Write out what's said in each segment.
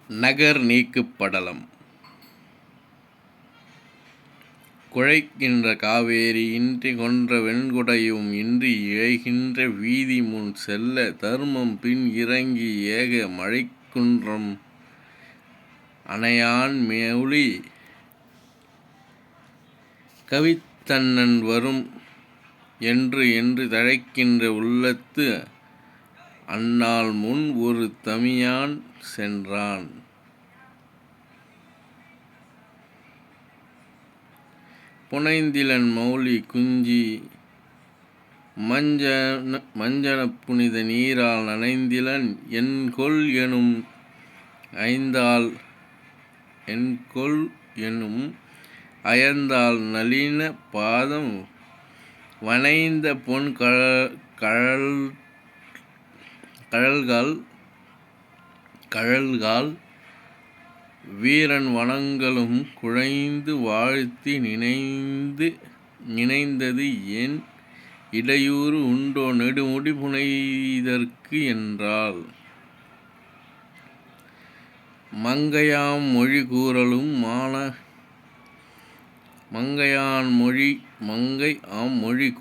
நகர் நீக்குப் படலம். குழைக்கின்ற காவேரி இன்றி கொன்ற வெண்குடையும் இன்றி இழைகின்ற வீதிமுன் செல்ல தருமம் பின் இறங்கி ஏக மழைக்குன்றம் அனையான் மொழி கவித்தண்ணன் வரும் என்று என்று தழைக்கின்ற உள்ளத்து அந்நாள் முன் ஒரு தமியான் சென்றான். புனைந்திலன் மௌலி குஞ்சி மஞ்சனப் புனித நீரால் நனைந்திலன் என்கொல் எனும் ஐந்தாள் என்கொல் எனும் அயர்ந்தாள் நளின பாதம் வனைந்த பொன் கழல்கால் வீரன் வணங்கலும் குழைந்து வாழ்த்தி நினைந்தது என் இடையூறு உண்டோ நெடுமுடி புனைதற்கு என்றாள். மங்கையாம் மொழி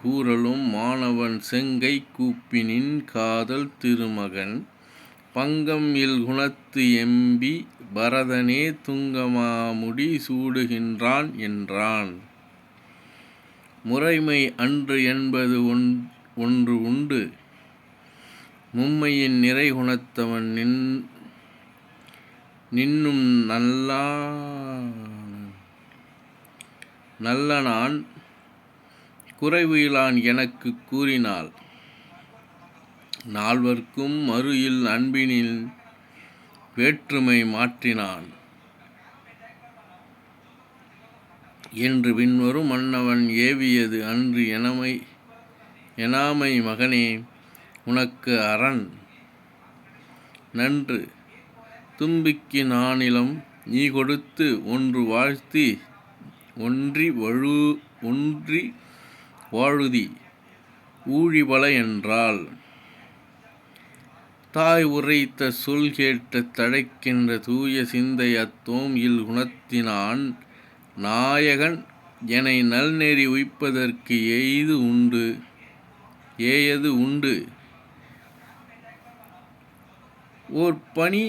கூறலும் மாணவன் செங்கை கூப்பினின் காதல் திருமகன் பங்கம் இல் குணத்து எம்பி பரதனே துங்கமாமுடி சூடுகின்றான் என்றான். முறைமை அன்று என்பது ஒன்று உண்டு மும்மையின் நிறை குணத்தவன் நின்னும் நல்லனான் குறைவு இலான் எனக்குக் கூறினாள். நால்வர்க்கும் மறு இல் அன்பினில் வேற்றுமை மாற்றினான் என்று பின்வரும் மன்னவன் ஏவியது அன்று எனாமை மகனே உனக்கு அரண் நன்று தும்பிக்கு நானிலம் நீ கொடுத்து ஒன்று வாழ்த்தி ஒன்றி வாழுதி ஊழிபல என்றாள். தாய் உரைத்த சொல் கேட்ட தழைக்கின்ற தூய சிந்தை அத்தோம் இல் குணத்தினான் நாயகன் எனை நல்நெறி உய்ப்பதற்கு ஏயது உண்டு ஓர் பணி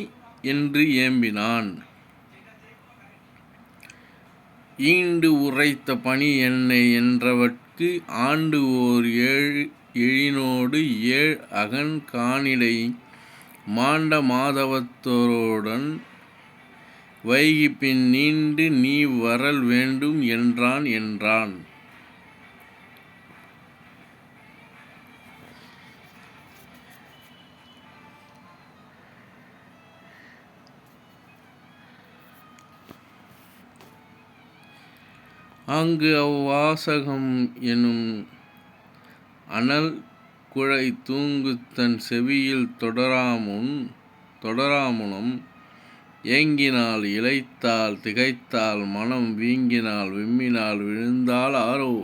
என்று ஏம்பினான். ஈண்டு உரைத்த பணி என்னை என்றவர்க்கு ஆண்டு ஓர் எழினோடு அகன் காணிடை மாண்ட மாதவத்தோருடன் வைகி பின் நீண்டு நீ வரல் வேண்டும் என்றான். அங்கு அவ்வாசகம் எனும் அனல் குழை தூங்குதன் செவியில் தொடராமுனம் ஏங்கினாள் இளைத்தாள் திகைத்தாள் மனம் வீங்கினாள் விம்மினாள் விழுந்தாள் ஆரோ.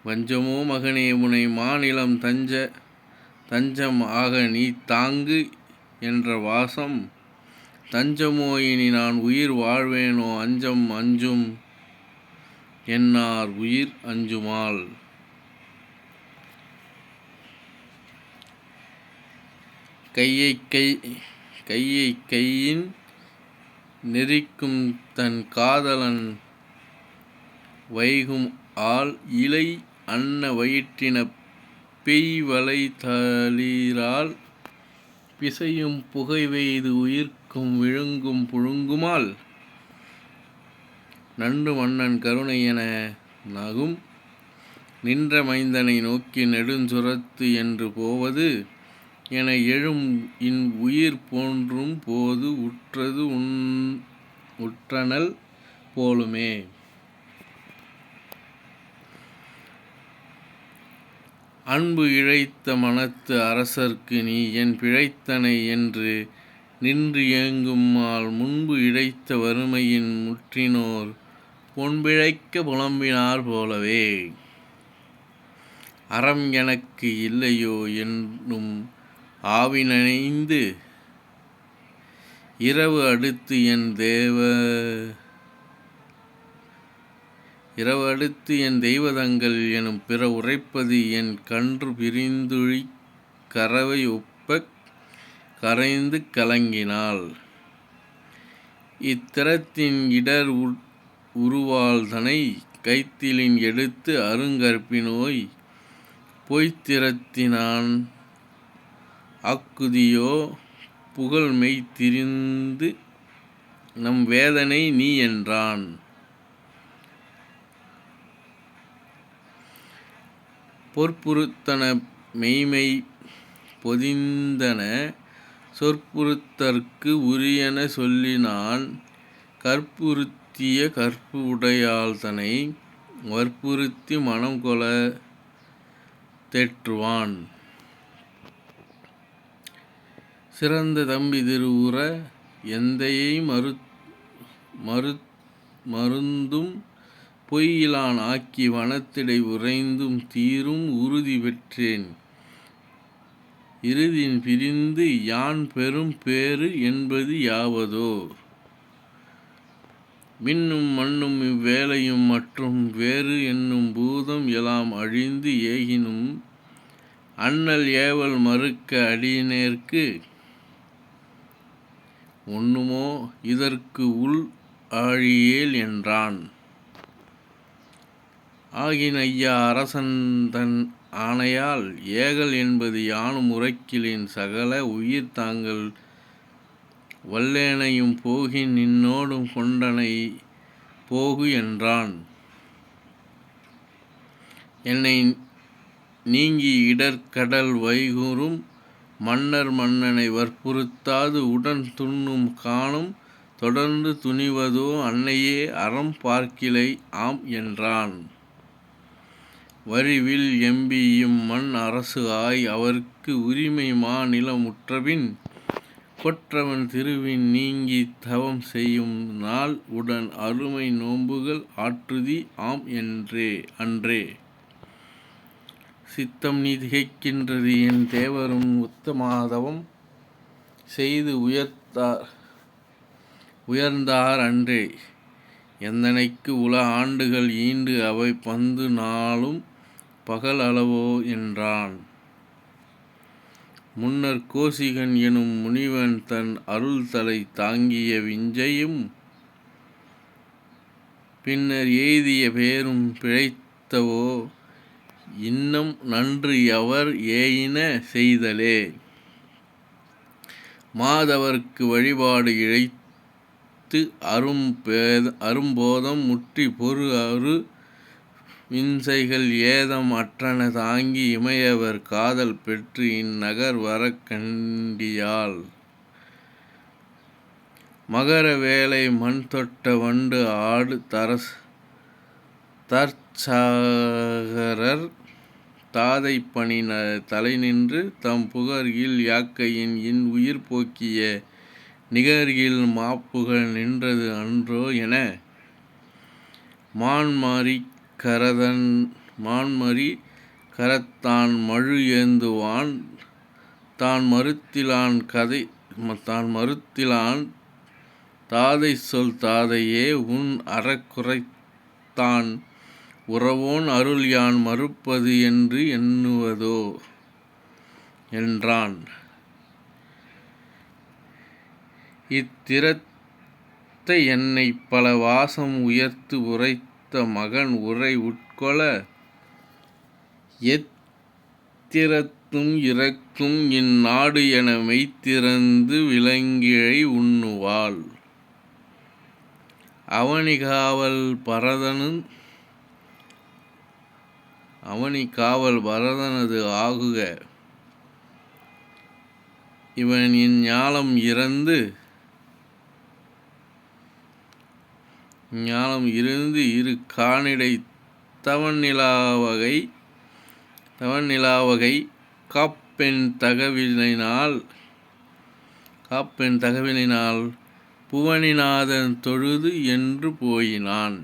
வஞ்சமோ மகனே உனை மாநிலம் தஞ்சம் ஆக நீ தாங்கு என்ற வாசம் தஞ்சமோ இனி நான் உயிர் வாழ்வேனோ அஞ்சும் என்னார் உயிர் அஞ்சுமால். கையை கையின் நெறிக்கும் தன் காதலன் வைகும் ஆள் இலை அன்ன வயிற்றின பெய்வளை தளிரால் பிசையும் புகை வெய்து உயிர்க்கும் விழுங்கும் புழுங்குமால். நன்று மன்னன் கருணை என நகும் நின்ற மைந்தனை நோக்கி நெடுஞ்சுரத்து என்று போவது என எழும் இன் உயிர் போன்றும் போது உற்றனல் போலுமே. அன்பு இழைத்த மனத்து அரசர்க்கு நீ என் பிழைத்தனை என்று நின்று ஏங்குமால் முன்பு இழைத்த வறுமையின் முற்றினோர் பொன்பிழைக்க புலம்பினார் போலவே. அறம் எனக்கு இல்லையோ என்னும் ஆவி நனைந்து இரவு அடுத்து என் தெய்வதங்கள் எனும் பிற உரைப்பது என் கன்று பிரிந்துழிக் கறவை ஒப்பக் கரைந்து கலங்கினாள். இத்திறத்தின் இடர் உருவாள்தனை கைத்திலின் எடுத்து அருங்கற்பினோய் பொய்த்திறத்தினான் ஆக்குதியோ புகழ்மெய் திரிந்து நம் வேதனை நீ என்றான். பொற்புறுத்தன மெய்மை பொதிந்தன சொற்புறுத்தற்கு உரியன சொல்லினான் கற்புறுத்திய கற்பு உடையாள்தனை வற்புறுத்தி மனம் கொள தேற்றுவான். சிறந்த தம்பி திருவுற எந்தையை மருந்தும் பொய்யிலான் ஆக்கி வனத்திடை உறைந்தும் தீரும் உறுதி பெற்றேன் இறுதின் பிரிந்து யான் பெரும் பேறு என்பது யாவதோ. விண்ணும் மண்ணும் இவ்வேளையும் மற்றும் வேறு என்னும் பூதம் எலாம் அழிந்து ஏகினும் அண்ணல் ஏவல் மறுக்க அடியேனேற்கு ஒண்ணுமோ இதற்கு உள் ஆழியேல் என்றான். ஆகின் ஐயா அரசன்தன் ஆணையால் ஏகல் என்பது யானும் உரைக்கிலேன் சகல உயிர் தாங்கள் வல்லேனையும் போகின் நின்னோடும் கொண்டனை போகு என்றான். என்னை நீங்கி இடர்கடல் வைகுறும் மன்னனை வற்புறுத்தாது உடன் துண்ணும் காணும் தொடர்ந்து துணிவதோ அன்னையே அறம் பார்க்கிலை ஆம் என்றான். வரிவில் எம்பி இம்மண் அரசு ஆய் அவர்க்கு உரிமை மாநில முற்றபின் கொற்றவன் திருவின் நீங்கி தவம் செய்யும் நாள் உடன் அருமை நோன்புகள் ஆற்றுதி ஆம் அன்றே. சித்தம் நீ திகைக்கின்றது என் தேவரும் உத்தமாதவம் செய்து உயர்ந்தார் அன்றே எந்தனைக்கு உல ஆண்டுகள் ஈண்டு அவை பந்து நாளும் பகல் அளவோ என்றான். முன்னர் கோசிகன் எனும் முனிவன் தன் அருள்தலை தாங்கிய விஞ்சையும் பின்னர் எய்திய பேரும் பிழைத்தவோ இன்னம் நன்று எவர் ஏயின செய்தலே. மாதவர்க்கு வழிபாடு இழைத்து அரும்போதம் முற்றி பொரு அரு வின்சைகள் ஏதம் அற்றன தாங்கி இமையவர் காதல் பெற்று இந்நகர் வரக் கண்டியால். மகர வேலை மண் தொட்ட வண்டு ஆடு தற்சாகரர் தாதை பணி தலை நின்று தம் புகர்கில் யாக்கையின் இன் உயிர் போக்கிய நிகர்கில் மாப்புகழ் நின்றது அன்றோ என மான்மரி கரத்தான் மழு ஏந்துவான் தான் மறுத்திலான் தாதை சொல் தாதையே உன் அறக்குரைத்தான் உறவோன் அருள் யான் மறுப்பது என்று எண்ணுவதோ என்றான். இத்திறத்தை என்னை பல வாசம் உயர்த்து உரைத்த மகன் உரை உட்கொள எத்திறத்தும் இறக்கும் இந்நாடு என மெய்த்திறந்து விலங்கிழை உண்ணுவாள். அவனி காவல் பரதனது ஆகுக இவன் இஞ்ஞாலம் இருந்து இரு காணிடை தவநிலாவகை காப்பென் தகவினால் புவனிநாதன் தொழுது என்று போயினான்.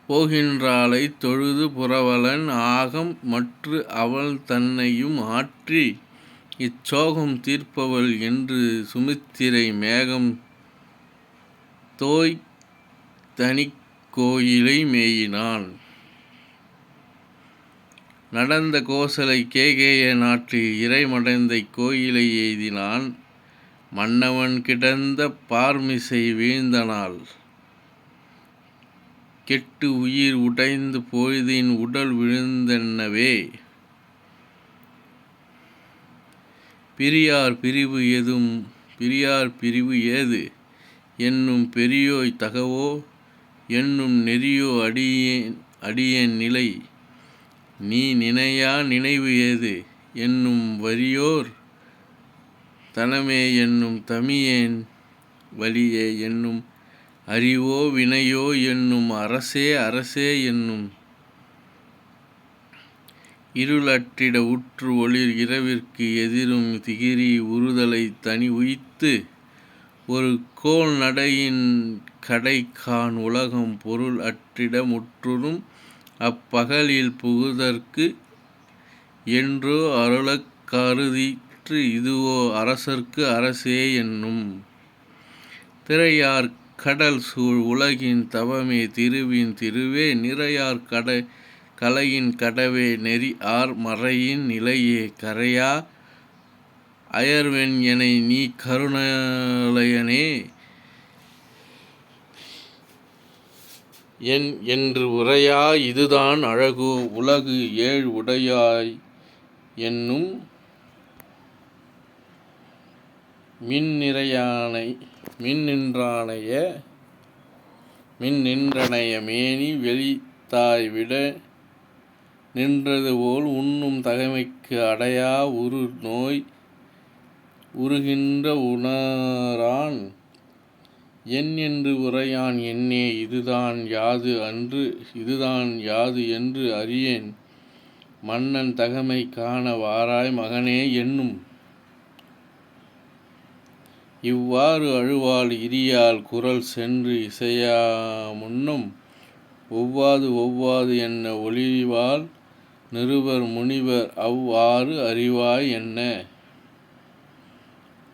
போகின்றாளை தொழுது புரவலன் ஆகம் மற்று அவள் தன்னையும் ஆற்றி இச்சோகம் தீர்ப்பவள் என்று சுமித்திரை மேகம் தோய் தனிக் கோயிலை மேயினான். நடந்த கோசலை கேகேய நாட்டு இறைமடந்தை கோயிலை எய்தினான். மன்னவன் கிடந்த பார்மிசை வீழ்ந்தனால் கெட்டு உயிர் உடைந்து பொழுதின் உடல் விழுந்தென்னவே. பிரியார் பிரிவு ஏது என்னும் பெரியோய் தகவோ என்னும் நெறியோ அடியேன் நிலை. நீ நினையா நினைவு ஏது என்னும் வறியோர் தனமே என்னும் தமியேன் வலியே என்னும் அறிவோ வினையோ என்னும் அரசே என்னும் இருளற்றிட உற்று ஒளிர் இரவிற்கு எதிரும் திகிரி உறுதலை தனி உய்த்து ஒரு கோள் நடையின் கடைக்கான் உலகம் பொருள் அற்றிட முற்றுறும் அப்பகலில் புகுதற்கு என்றோ அருளக் கருதிற்று இதுவோ அரசர்க்கு அரசே என்னும். திரையார் கடல் சூழ் உலகின் தவமே திருவின் திருவே நிறையார் கலையின் கடவே நெறி ஆர் மறையின் நிலையே கரையா அயர்வென் எனை நீ கருணாலயனே என் என்று உரையா இதுதான் அழகு உலகு ஏழ் உடையாய் என்னும் மின்னின்றனைய மேனி வெளித்தாய் விட நின்றது போல் உண்ணும் தகைமைக்கு அடையா உறு நோய் உறுகின்ற உணரான் என் என்று உரையான் என்னே இதுதான் யாது என்று அறியேன் மன்னன் தகைமை காண வாராய் மகனே என்னும். இவ்வாறு அழுவாள் இரியாள் குரல் சென்று இசையா முன்னம் ஒவ்வாது என்ன ஒளிவாள் நிருபர் முனிவர் அவ்வாறு அறிவாய் என்ன.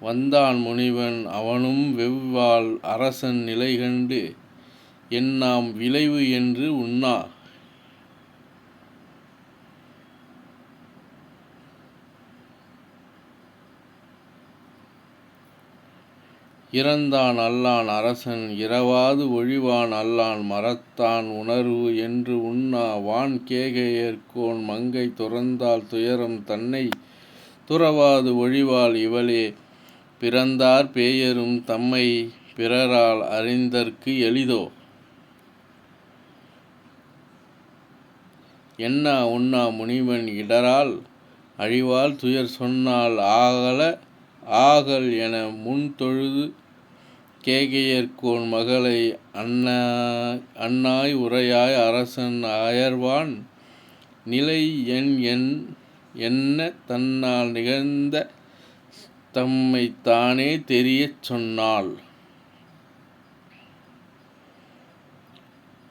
வந்தான் முனிவன் அவனும் வெவ்வாள் அரசன் நிலைகண்டு என்னாம் விளைவு என்று உண்ணா இறந்தான் அல்லான் அரசன் இரவாது ஒழிவான் அல்லான் மறத்தான் உணர்வு என்று உண்ணா வான் கேகயர்கோன் மங்கை துறந்தால் துயரம் தன்னை துறவாது ஒழிவாள் இவளே. பிறந்தார் பேயரும் தம்மை பிறரால் அறிந்தற்கு எளிதோ என்னா உண்ணா முனிவன் இடரால் அழிவாள் துயர் சொன்னால் ஆகல் என முன் தொழுது கேகயர்கோன் மகளை அன்னாய் உரையாய் அரசன் அயர்வான் நிலை என்ன தன்னால் நிகழ்ந்த தம்மைத் தானே தெரியச் சொன்னாள்.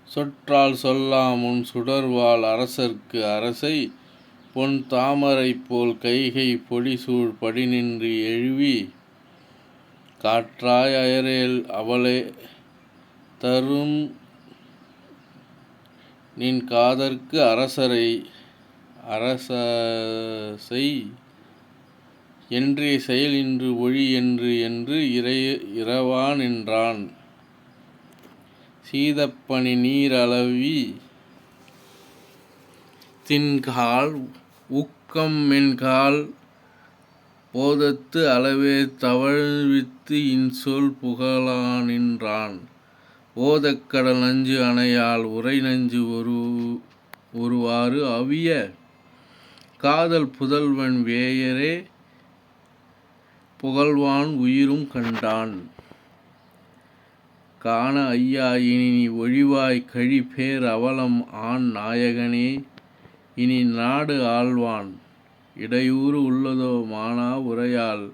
சொற்றால் சொல்லாமுன் சுடர்வாள் அரசர்க்கு அரசை பொன் தாமரை போல் கைகை பொடிசூழ் படிநின்று எழுவி காற்றாய் அயரேல் அவளே தரும் நின் காதற்கு அரசை என்றே செயல் இன்று ஒழி என்று இரவா நின்றான். சீதப்பனி நீர் அளவி தின்கால் உக்கம் மென்கால் போதத்து அளவே தவழ்வித்து இன்சொல் புகழாநின்றான். ஓதக்கடல் நஞ்சு அணையால் உரை நஞ்சு ஒருவாறு அவிய காதல் புதல்வன் வேயரே புகழ்வான் உயிரும் கண்டான். காண ஐயா இனி நீ ஒழிவாய் கழி பேர் அவலம் ஆண் நாயகனே இனி நாடு ஆள்வான் இடையூறு உள்ளதோ மானா உரையால்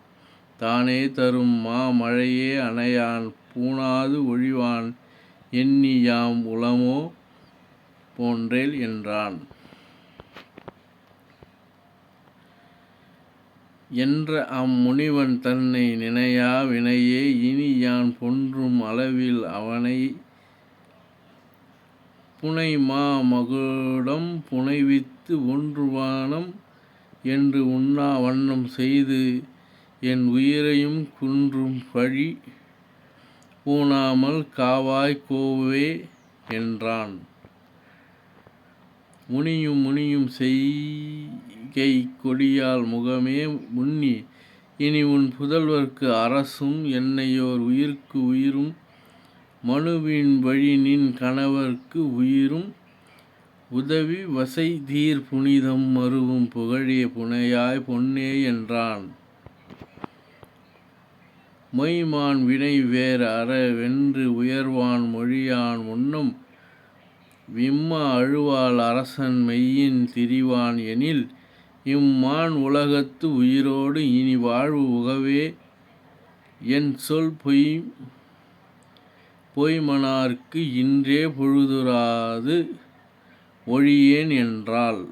தானே தரும் மழையே அணையான் பூணாது ஒழிவான் எண்ணி யாம் உளமோ போன்றேல் என்றான். என்ற அம்முனிவன் தன்னை நினையா வினையே இனி யான் பொன்றும் அளவில் அவனை புனைமா மகுடம் புனைவித்து ஒன்றுவானம் என்று உண்ணா வண்ணம் செய்து என் உயிரையும் குன்றும் பழி பூணாமல் காவாய் கோவே என்றான். முனியும் செய்கை கொடியால் முகமே முன்னி இனி உன் புதல்வர்க்கு அரசும் என்னையோர் உயிர்க்கு உயிரும் மனுவின் வழி நின் கணவர்க்கு உயிரும் உதவி வசைதீர் புனிதம் மருவும் புகழே புனையாய் பொன்னே என்றான். மொய்மான் வினை வேறு அற வென்று உயர்வான் மொழியான் முன்னம் விம்மா அழுவாள் அரசன் மெய்யின் திரிவான் எனில் இம்மான் உலகத்து உயிரோடு இனி வாழ்வு உகவே என் சொல் பொய்மனார்க்கு இன்றே பொழுதுறாது ஒழியேன் என்றாள்.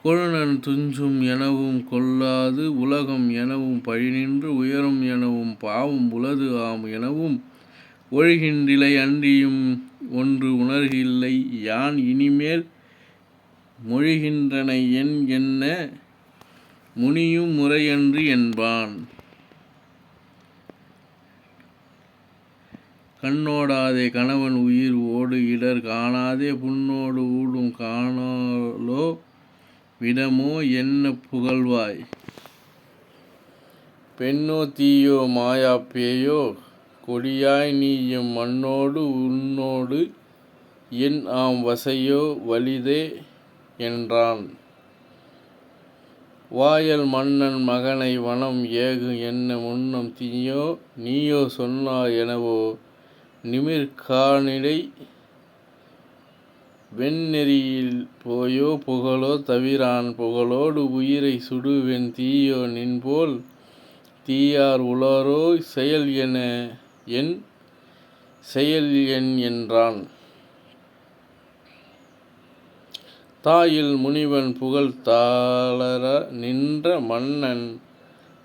கொழுநன் துஞ்சும் எனவும் கொள்ளாது உலகம் எனவும் பழிநின்று உயரும் எனவும் பாவம் உலது ஆம் எனவும் ஒழுகின்றிலை அன்றியும் ஒன்று உணர்கில்லை யான் இனிமேல் மொழிகின்றனை என் என்ன முனியும் முறையன்று என்பான். கண்ணோடாதே கணவன் உயிர் ஓடு இடர் காணாதே புண்ணோடு ஊடும் காணலோ விடமோ என்ன புகழ்வாய் பெண்ணோ தீயோ மாயா பேயோ கொடியாய் நீயும் மண்ணோடு உன்னோடு என் ஆம் வசையோ வலிதே என்றான். வாயல் மன்னன் மகனை வனம் ஏகு என்ன முன்னம் நீயோ சொன்னாய் எனவோ நிமிர்காணிடை வெண்ணெறியில் போயோ புகழோ தவிரான் புகழோடு உயிரை சுடுவென் தீயோ நின்போல் தீயார் உளரோ செயல் என் என்றான். தாயில் முனிவன் புகழ் தாளர நின்ற மன்னன்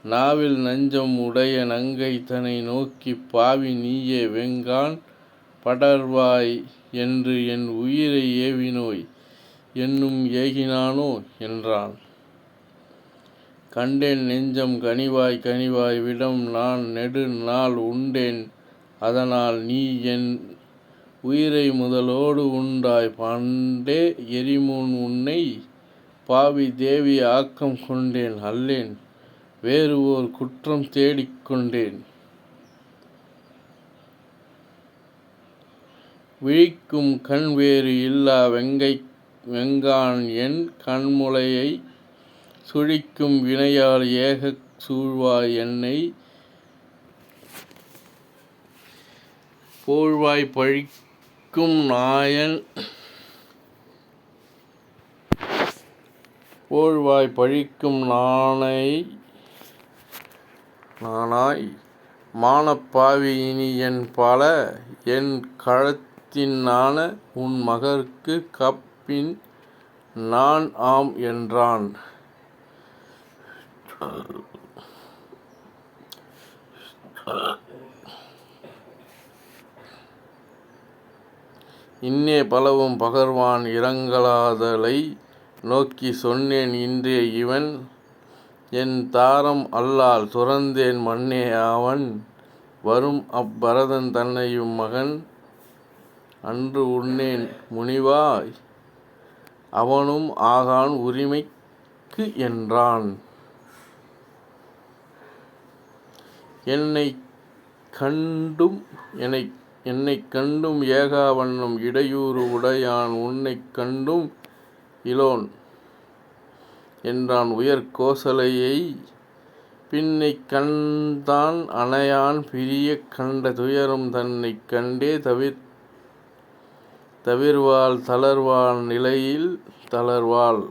நாவில் நஞ்சம் உடைய நங்கை தனை நோக்கிப் பாவி நீயே வெங்கான் படர்வாய் என்று என் உயிரை ஏவினோய் என்னும் ஏகினானோ என்றான். கண்டேன் நெஞ்சம் கனிவாய் விடம் நான் நெடு நாள் உண்டேன் அதனால் நீ என் உயிரை முதலோடு உண்டாய் பண்டே எரிமுன் உன்னை பாவி தேவி ஆக்கம் கொண்டேன் அல்லேன் வேறு ஓர் குற்றம் தேடிக் கொண்டேன். விழிக்கும் கண் வேறு இல்லா வெங்கான் என் கண்முலையை சுழிக்கும் வினையால் ஏகச் சூழ்வாய் என்னை போழ்வாய் பழிக்கும் நானாய் மானப்பாவி இனி என் பல என் கழுத்தினான உன் மகற்கு கப்பின் நான் ஆம் என்றான். இன்னே பலவும் பகர்வான் இரங்கலாதலை நோக்கி சொன்னேன் இன்றே இவன் என் தாரம் அல்லால் துறந்தேன் மன்னே அவன் வரும் அப்பரதன் தன்னையும் மகன் அன்று உண்ணேன் முனிவாய் அவனும் ஆகான் உரிமைக்கு என்றான். என்னைக் கண்டும் ஏகா வண்ணம் இடையூறு உடையான் உன்னைக் கண்டும் இலோன் என்றான் உயர் கோசலையை பின்னைக் கண்தான் அணையான் பிரியக் கண்ட துயரம் தன்னைக் கண்டே தவிர்வாள் தளர்வாள் நிலையில் தளர்வாள்.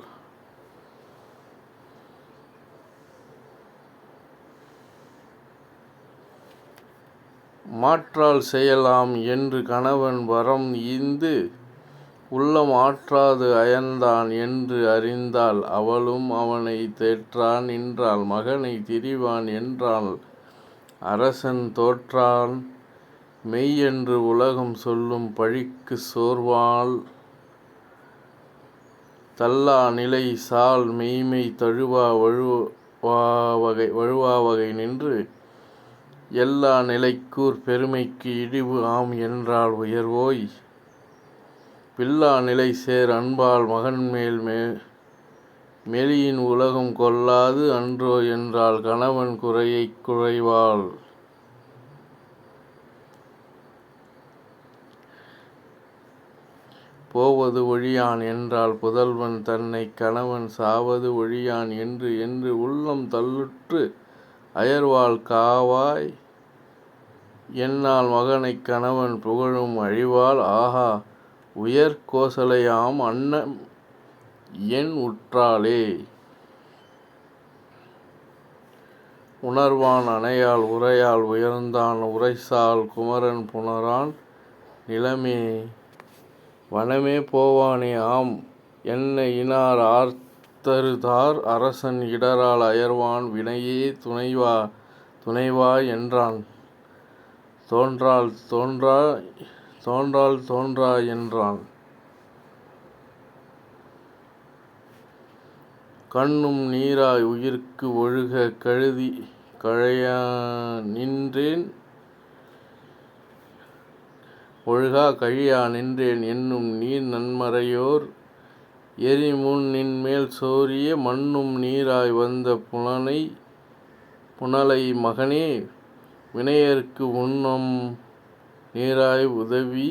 மாற்றால் செய்யலாம் என்று கணவன் வரம் ஈந்து உள்ளம் ஆற்றாது அயர்ந்தான் என்று அறிந்தாள். அவளும் அவனைத் தேற்றான் நின்றாள். மகனைத் திரிவான் என்றாள். அரசன் தோற்றான் மெய்யென்று உலகம் சொல்லும் பழிக்குச் சோர்வாள். தள்ளா நிலை சால் மெய்மை தழுவா வழுவாவகை நின்று எல்லா நிலைக்கூர் பெருமைக்கு இழிவு ஆம் என்றாள் உயர்வோய். பில்லா நிலை சேர் அன்பால் மகன்மேல் மெலியின் உலகம் கொள்ளாது அன்றோ என்றாள் கணவன் குறையைக் குறைவாள். போவது ஒழியான் என்றால் புதல்வன் தன்னைக் கணவன் சாவது ஒழியான் என்று என்று உள்ளம் தள்ளுற்று அயர்வாள் காவாய் என்னால் மகனைக் கணவன் புகழும் அழிவாள். ஆகா உயர் கோசலையாம் அன்னம் என் உற்றாளே. உணர்வான் அணையால் உரையால் உயர்ந்தான் உரைசால் குமரன் புணரான் நிலமே வனமே போவானே. ஆம் என்ன இனார் ஆர்த்தருதார் அரசன் இடரால் அயர்வான் வினையே துணைவா என்றான். தோன்றால் தோன்றா என்றான். கண்ணும் நீராய் உயிர்க்கு ஒழுக கழையா நின்றேன் என்னும் நீர் நன்மறையோர் எரிமுன் நின்மேல் சோரிய மண்ணும் நீராய் வந்த புனலை மகனே வினையர்க்கு உண்ணும் நீராய் உதவி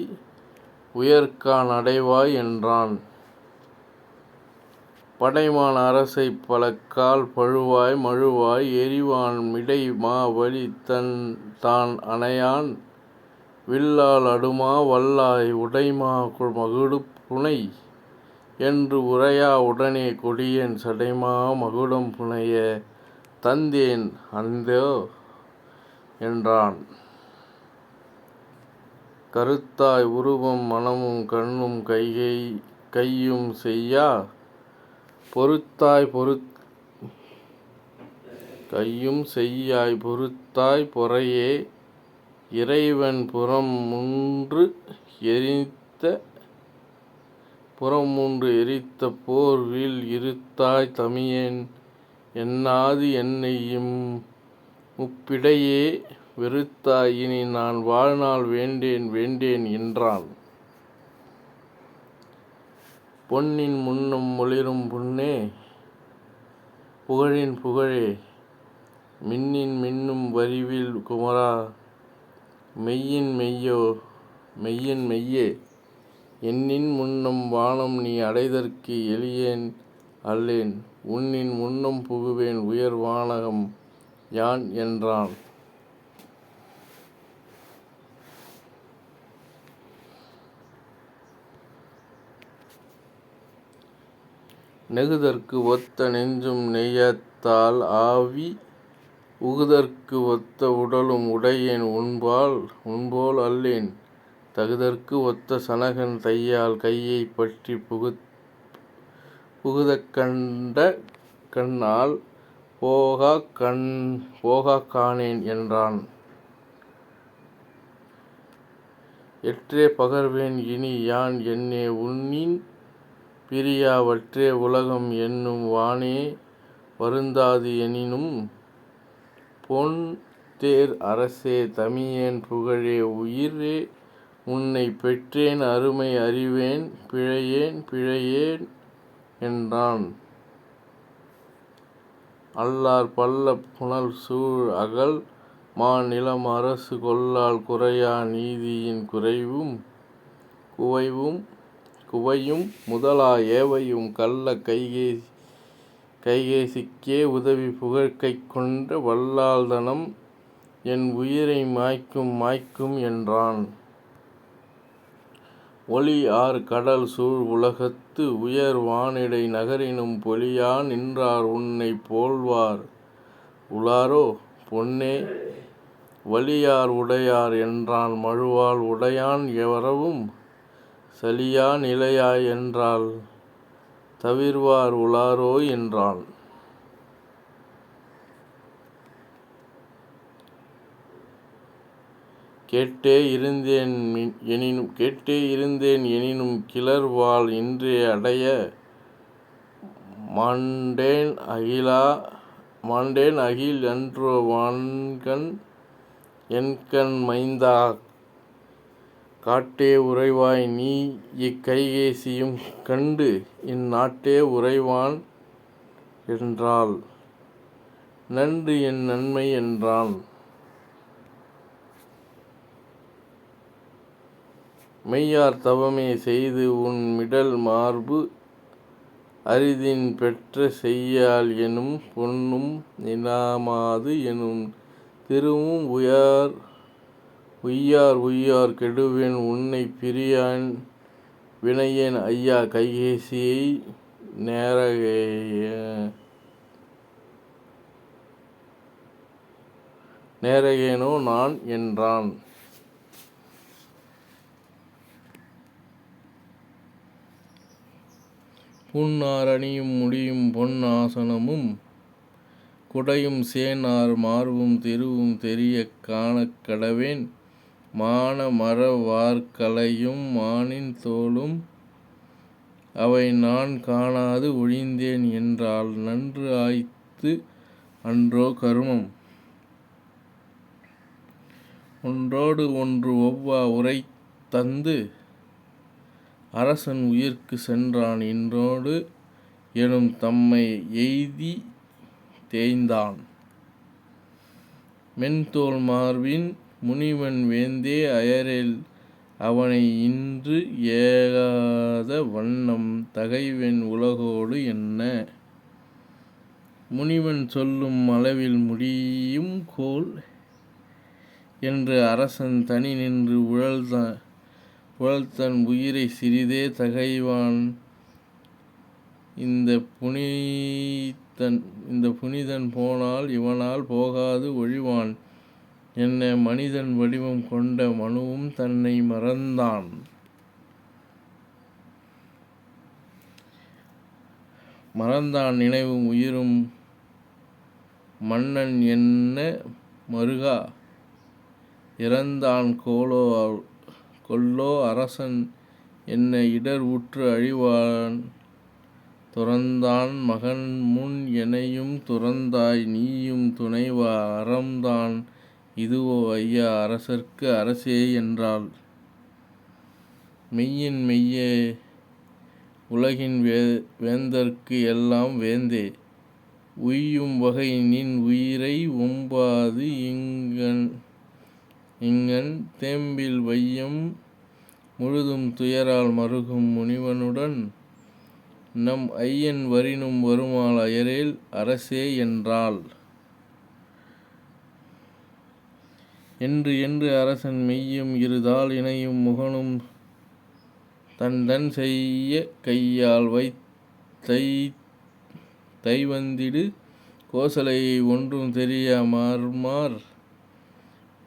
உயர்கான் அடைவாய் என்றான். படைமான் அரசை பலக்கால் பழுவாய் மழுவாய் எறிவான் மிடை மாவலி தான் அணையான் வில்லால் அடுமா வல்லாய் உடைமா மகுடுப் புனை என்று உரையா உடனே கொடியேன் சடைமா மகுடம் புனைய தந்தேன் அந்தோ என்றான். கருத்தாய் உருவம் மனமும் கண்ணும் கையும் செய்யா கையும் செய்யாய் பொறுத்தாய் பொறையே இறைவன் புறமூன்று எரித்த போர் வில் இருத்தாய் தமியேன் என்னாது என்னையும் முப்பிடையே வெறுத்தாய் இனி நான் வாழ்நாள் வேண்டேன் என்றான். பொன்னின் முன்னம் ஒளிரும் புண்ணே புகழின் புகழே மின்னின் மின்னும் வரிவில் குமரா மெய்யின் மெய்யே என்னின் முன்னம் வானம் நீ அடைதற்கு எளியேன் அல்லேன் உன்னின் முன்னம் புகுவேன் உயர் வானகம் யான் என்றான். நெகுதற்கு ஒத்த நெஞ்சும் நெய்யத்தால் ஆவி உகுதற்கு ஒத்த உடலும் உடையேன் உன்போல் அல்லேன் தகுதற்கு ஒத்த சனகன் தையால் கையைப் பற்றி புகுதக் கண்ட கண்ணால் போகாக் காணேன் என்றான். எற்றே பகர்வேன் இனி யான் என்னே உன்னின் பிரியா வற்றே உலகம் என்னும் வானே வருந்தாது எனினும் பொன் தேர் அரசே தமியேன் புகழே உயிரே உன்னைப் பெற்றேன் அருமை அறிவேன் பிழையேன் என்றான். அல்லார் பள்ளப் புனல் சூழ் அகல் மாநிலம் அரசு கொல்லால் குறையா நீதியின் குவையும் முதலா ஏவையும் கள்ள கைகேசிக்கே உதவி புகழ்கைக் கொண்ட வல்லாள்தனம் என் உயிரை மாய்க்கும் என்றான். ஒளி ஆர் கடல் சூழ் உலகத்து உயர் வானிடை நகரினும் பொலியா நின்றார் உன்னைப் போல்வார் உளாரோ பொன்னே வலியார் உடையார் என்றான் மழுவால் உடையான் எவரவும் சலியா நிலையாய் என்றால் தவிர்வார் உளாரோ என்றான். கேட்டே இருந்தேன் எனினும் கிளர்வாள் இன்றே அடைய மாண்டேன் அகில் அன்றோ வான்கண் என்கண் மைந்தா காட்டே உறைவாய் நீ இக்கைகேசியும் கண்டு இந்நாட்டே உறைவான் என்றாள் நன்று என் நன்மை என்றான். மெய்யார் தவமே செய்து உன் மிடல் மார்பு அரிதின் பெற்ற செய்யாள் எனும் பொன்னும் நிலாமாது எனும் திருவும் உய்யார் கெடுவேன் உன்னை பிரியான் வினையேன் ஐயா கைகேசியை நேரகேனோ நான் என்றான். புன்னார் அணியும் முடியும் பொன் ஆசனமும் குடையும் சேனார் மார்பும் திருவும் தெரியக் காணக் கடவேன் மான மர வார்கலையும் மானின் தோளும் அவை நான் காணாது ஒழிந்தேன் என்றால் நன்று ஆய்த்து அன்றோ கருமம். ஒன்றோடு ஒன்று ஒவ்வா உரை தந்து அரசன் உயிர்க்கு சென்றான் இன்றோடு எனும் தம்மை எய்தி தேய்ந்தான். மென்தோள் மார்பின் முனிவன் வேந்தே அயரேல் அவனை இன்று ஏகாத வண்ணம் தகைவென் உலகோடு என்ன. முனிவன் சொல்லும் அளவில் முடியும் கோல் என்று அரசன் தனி நின்று உழல்தன் உயிரை சிறிதே தகைவான் இந்த புனிதன் போனால் இவனால் போகாது ஒழிவான் என்ன மனிதன் வடிவம் கொண்ட மனுவும் தன்னை மறந்தான் நினைவும் உயிரும் மன்னன் என்ன மருகா இறந்தான் கொல்லோ அரசன் என்ன இடர் உற்று அழிவான் துறந்தான் மகன் முன் எனையும் துறந்தாய் நீயும் துணைவா அறம்தான் இதுவோ ஐயா அரசர்க்கு அரசே என்றாள். மெய்யின் மெய்யே உலகின் வேந்தர்க்கு எல்லாம் வேந்தே உய்யும் வகை நின் உயிரை ஒம்பாது இங்கண் தேம்பில் வையம் முழுதும் துயரால் மருகும் முனிவனுடன் நம் ஐயன் வரினும் வருமால் அயரேல் அரசே என்றாள். என்று அரசன் மெய்யும் இருதால் இணையும் முகனும் தன் செய்ய கையால் தைவந்திடு கோசலையை ஒன்றும் தெரியா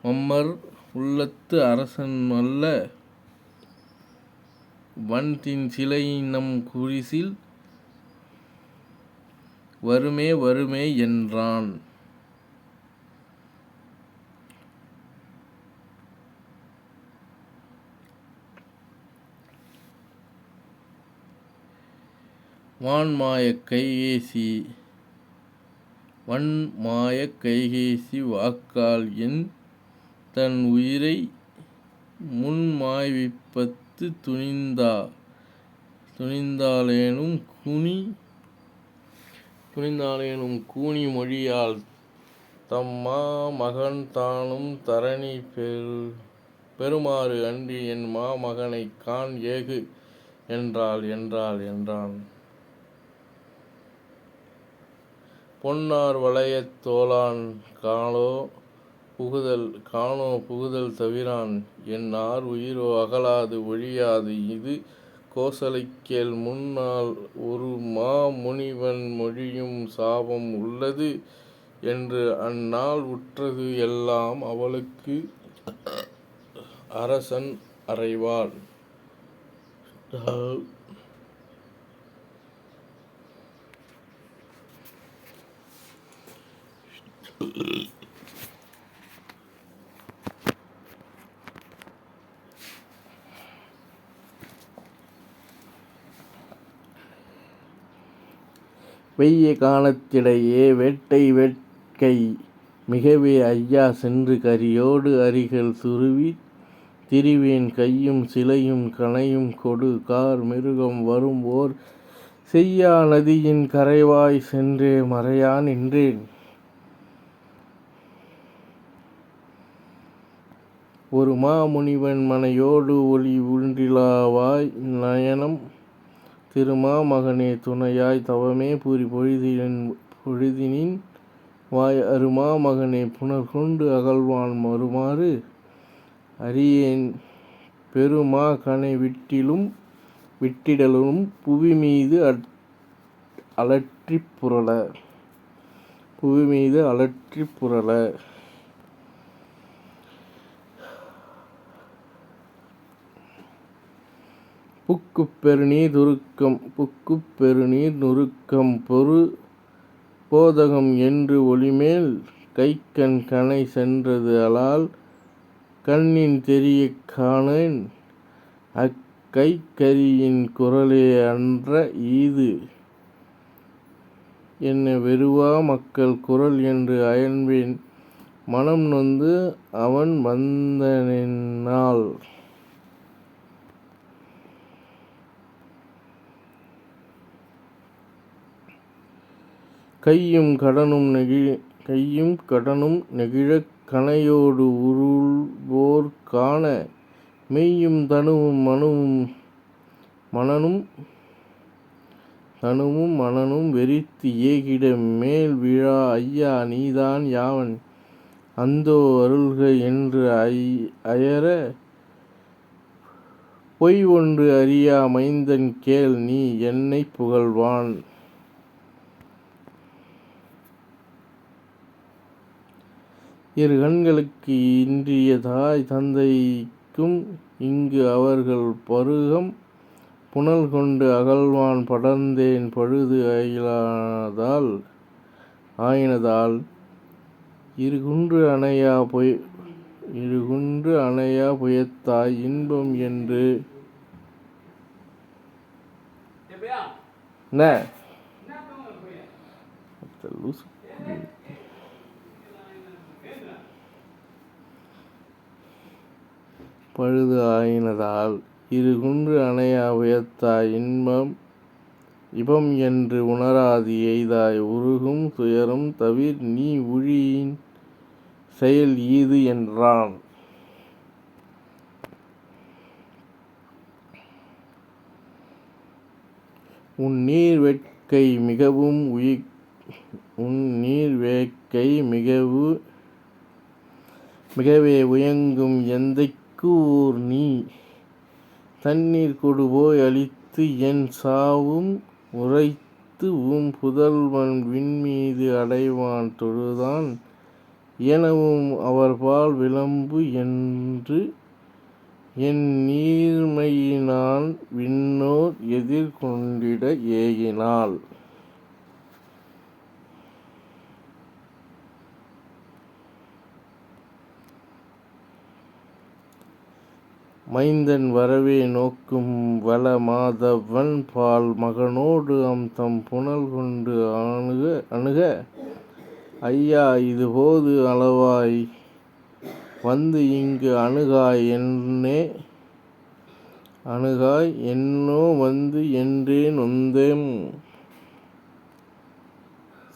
மம்மர் உள்ளத்து அரசன் அல்ல வன்தின் சிலை நம் குரிசில் வருமே என்றான். வன்மாயக் கைகேசி வாக்கால் என் தன் உயிரை முன்மாய்விப்பத்து துணிந்தாளேனும் கூனி மொழியால் தம்மா மகன் தானும் தரணி பெறுமாறு அன்றி என் மாமகனைக் காண் ஏகு என்றான். பொன்னார் வளையத் தோளான் காணோ புகுதல் தவிரான் என்னார் உயிரோ அகலாது ஒழியாது இது கோசலைக்கேள் முன்னால் ஒரு முனிவன் மொழியும் சாபம் உள்ளது என்று அந்நாள் உற்றது எல்லாம் அவளுக்கு அரசன் அறைவான். வெய்ய கானத்திடையே வேட்டை வேட்கை மிகவே ஐயா சென்று கரியோடு அரிகள் துருவித் திரிவேன் கையும் சிலையும் கணையும் கொடு கார் மிருகம் வரும் ஓர் செய்யா நதியின் கரைவாய் சென்றே மறையா நின்றேன். ஒரு மாமுனிவன் மனையோடு ஒளி உண்டிலாவாய் நயனம் திருமா மகனே துணையாய் தவமே புரி பொழுதினின் வாய் அருமா மகனே புனர்கொண்டு அகழ்வான் மறுமாறு அறியேன் பெருமா கனை விட்டிடலும் புவிமீது அலற்றிப் புரள புக்குப் பெருநீர் நுருக்கம் பொரு போதகம் என்று ஒளிமேல் கைக்கண் கனை சென்றது அலால் கண்ணின் தெரியக் காணேன் அக்கைக்கரியின் குரலே அன்ற ஈது என்ன வெறுவா மக்கள் குரல் என்று அயன்பேன் மனம் நொந்து அவன் வந்தனென்னால். கையும் கடனும் நெகிழக் கணையோடு உருள்வோர் காண மெய்யும் தனுவும் மனனும் வெறித்து ஏகிட மேல் விழா ஐயா நீதான் யாவன் அந்தோ அருள்க என்று அயர பொய் ஒன்று அறியா மைந்தன் கேள் நீ என்னைப் புகழ்வான். இரு கண்களுக்கு இன்றிய தாய் தந்தைக்கும் இங்கு அவர்கள் பருகம் புனல் கொண்டு அகழ்வான் படர்ந்தேன் பழுது ஆயினதால் இருகுன்று அணையா புயத்தாய் இன்பம் என்று பழுது ஆயினதால் இருகுன்று அணையா உயர்த்தாய் இபம் என்று உணராது எய்தாய் உருகும் துயரம் தவிர் நீ உழியின் செயல் ஈது என்றான். உன் நீர் வேட்கை மிகவே உயங்கும் எந்தைக்கு ஊர் நீ தண்ணீர் கொடுபோய் அளித்து என் சாவும் உரைத்து புதல்வன் விண்மீது அடைவான் தொழுதான் எனவும் அவர்பால் விளம்பு என்று என் நீர்மையினான் விண்ணோர் எதிர்கொண்டிட ஏகினாள். மைந்தன் வரவே நோக்கும் வள மாதவன் பால் மகனோடு தம் புனல் கொண்டு அணுக ஐயா இதுபோது அளவாய் வந்து இங்கு அணுகாய் என்னோ வந்து என்றே நொந்தேம்.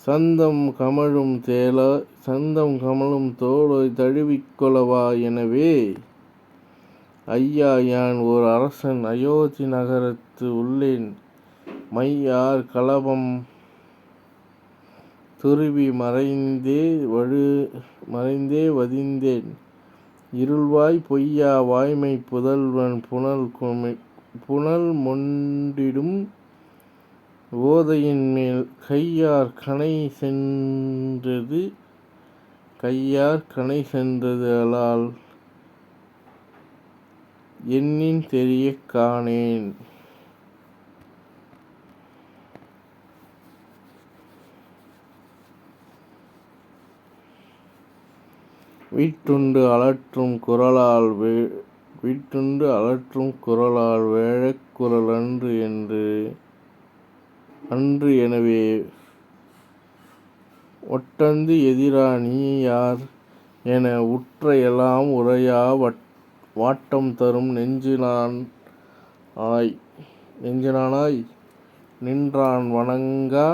சந்தம் கமழும் தோளாய் தழுவிக் கொளவா எனவே ஐயா யான் ஓர் அரசன் அயோத்தி நகரத்து உள்ளேன் மையார் கலபம் துருவி மறைந்தே வதிந்தேன் இருள்வாய் பொய்யா வாய்மை புதல்வன் புனல் மொண்டிடும் ஓதையின் மேல் கையார் கணை சென்றது அலால் எண்ணின் தெரியக் காணேன். வீட்டுண்டு அலற்றும் குரலால் வேழக் குரல் அன்று எனவே ஒட்டந்து எதிரா நீ யார் என உற்ற எல்லாம் உரையா வாட்டம் தரும் நெஞ்சினானாய் நின்றான் வணங்கா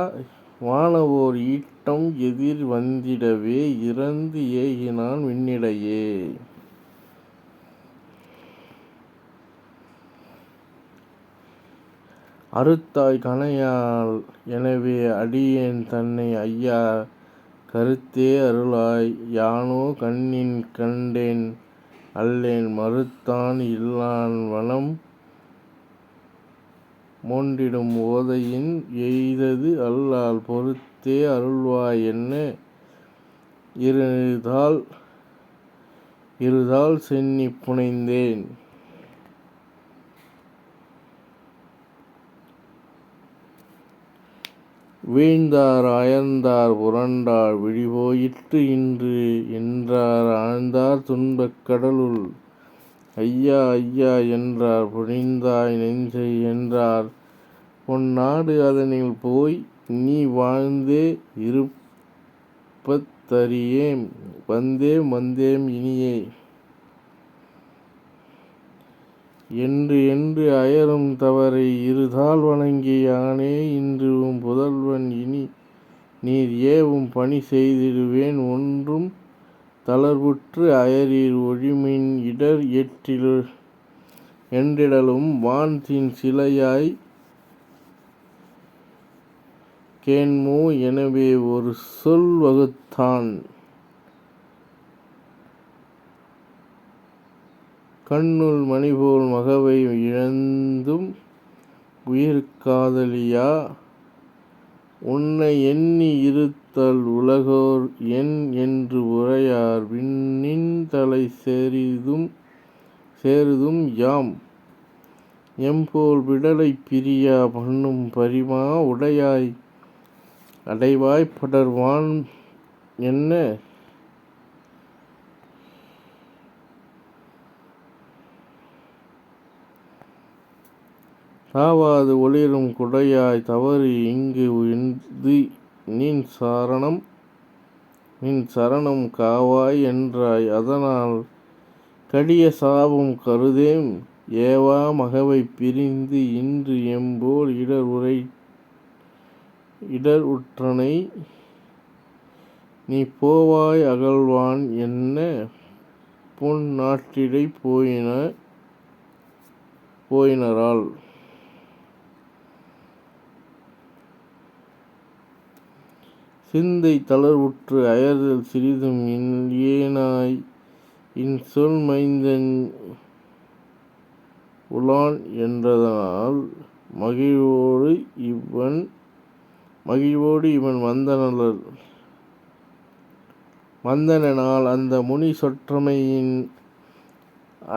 வானவோர் ஈட்டம் எதிர் வந்திடவே இறந்து ஏகினான் விண்ணிடையே. அறுத்தாய் கணையால் எனவே அடியேன் தன்னை ஐயா கருத்தே அருளாய் யானோ கண்ணின் கண்டேன் அல்லேன் மறுத்தான் இல்லான் வனம் மோண்டிடும் ஓதையின் எய்தது அல்லால் பொறுத்தே அருள்வாய் என்ன இருதால் சென்னி புனைந்தேன். வீழ்ந்தார் அயர்ந்தார் புரண்டார் விழிபோயிற்று இன்று என்றார் ஆழ்ந்தார் துன்பக் கடலுள் ஐயா ஐயா என்றார் பொழிந்தாய் நெஞ்சை என்றார் பொன்னாடு அதனில் போய் நீ வாழ்ந்தே இருப்பதறியேம் வந்தேம் இனியே என்று அயரும் தவறை இருதால் வணங்கி யானே இன்று உம் புதல்வன் இனி நீர் ஏவும் பணி செய்திடுவேன் ஒன்றும் தளர்வுற்று அயரீர் ஒழிமின் இடர் என்றிடலும் வான்தின் சிலையாய் கேண்மோ எனவே ஒரு சொல் வகுத்தான். கண்ணுள் மணிபோல் மகவை இழந்தும் உயிர்காதலியா உன்னை எண்ணி இருத்தல் உலகோர் என் என்று உரையார் விண்ணின் தலை சேருதும் யாம் எம்போல் விடலை பிரியா பண்ணும் பரிமா உடையாய் அடைவாய் படர்வான் என்ன தாவாது ஒளிரும் குடையாய் தவறு இங்கு இது நின் சரணம் காவாய் என்றாய் அதனால் கடிய சாபம் கருதேம் ஏவா மகவை பிரிந்து இன்று எம்போல் இடர் உற்றனை நீ போவாய் அகல்வான் என்ன பொன் நாட்டிடை போயினரால். சிந்தை தளர்வுற்று அயர்தல் சிறிதும் ஏனாய் இன்சொல் மைந்தன் உலான் என்றதனால் மகிழ்வோடு இவன் வந்தனால் அந்த முனி சொற்றமையின்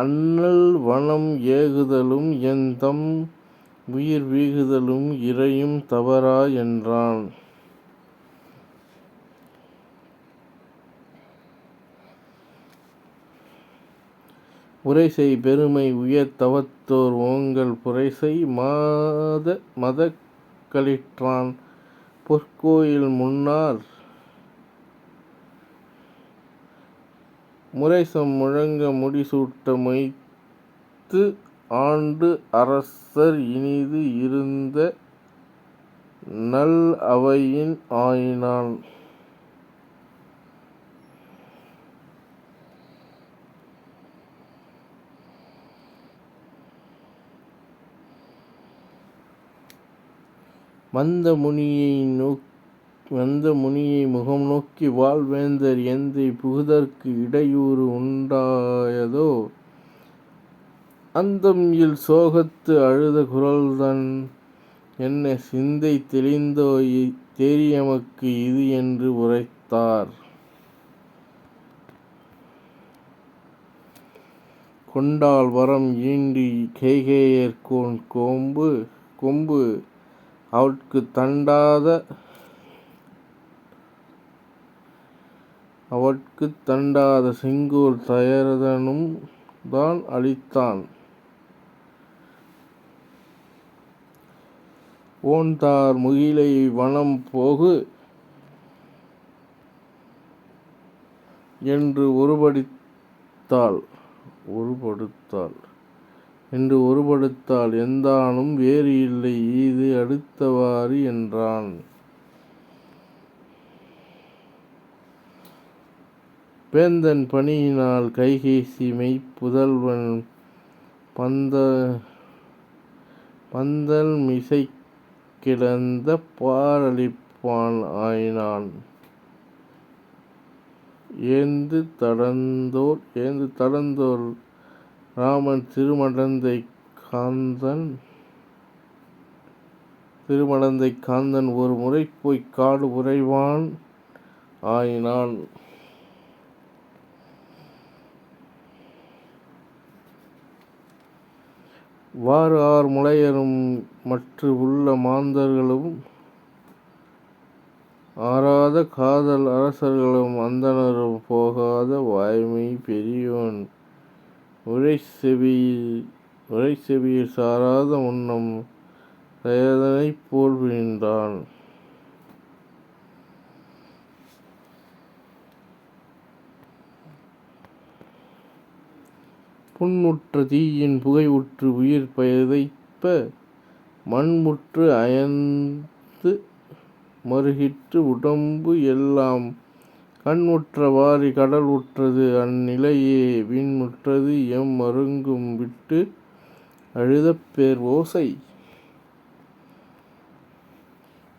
அண்ணல் வனம் ஏகுதலும் என் தம் உயிர் வீகுதலும் இறையும் தவறா என்றான். உரைசெய் பெருமை உயர் தவத்தோர் ஓங்கல் புரைசெய் மதக் களிற்றான் பொற்கோயில் முன்னார் முரைசம் முழங்க முடிசூட்ட மொய்த்து ஆண்டு அரசர் இனிது இருந்த நல் அவையின் ஆயினான். வந்த முனியை முகம் நோக்கி வாழ்வேந்தர் எந்தை புகுதற்கு இடையூறு உண்டாயதோ அந்தம் இல் சோகத்து அழுத குரல்தன் என்ன சிந்தை தெளிந்தோ தேரியமக்கு இது என்று உரைத்தார். கொண்டாள் வரம் ஈண்டு கேகயர்கோன் கொம்பு அவட்குத் தண்டாத செங்கோல் தயரதனும் தான் அளித்தான். ஓன்தார் முகிலை வனம் போகு என்று ஒருபடுத்தாள் எந்தானும் வேறு இல்லை ஈது அடுத்தவாறு என்றான். வேந்தன் பணியினால் கைகேசி மெய்ப்புதல்வன் பந்தல் மிசை கிடந்த பாரளிப்பான் ஆயினான். ஏந்து தடந்தோர் ராமன் திருமடந்தை காந்தன் ஒரு முறை போய்க் காடு உறைவான் ஆயினான். வாறு ஆர் முலையரும் மற்று உள்ள மாந்தர்களும் ஆராத காதல் அரசர்களும் அந்தணரும் போகாத வாய்மை பெரியோன் உரைசெவியில் சாராத முன்னம் தயரதனைப் போல் வீழ்ந்தான். புண்முற்ற தீயின் புகையுற்று உயிர் பதைப்ப மண்முற்று அயர்ந்து மறுகிற்று உடம்பு எல்லாம் கண்முற்ற வாரி கடல் உற்றது அந்நிலையே விண்முற்றது எம் மருங்கும் விட்டு அழுதப் பேர் ஓசை.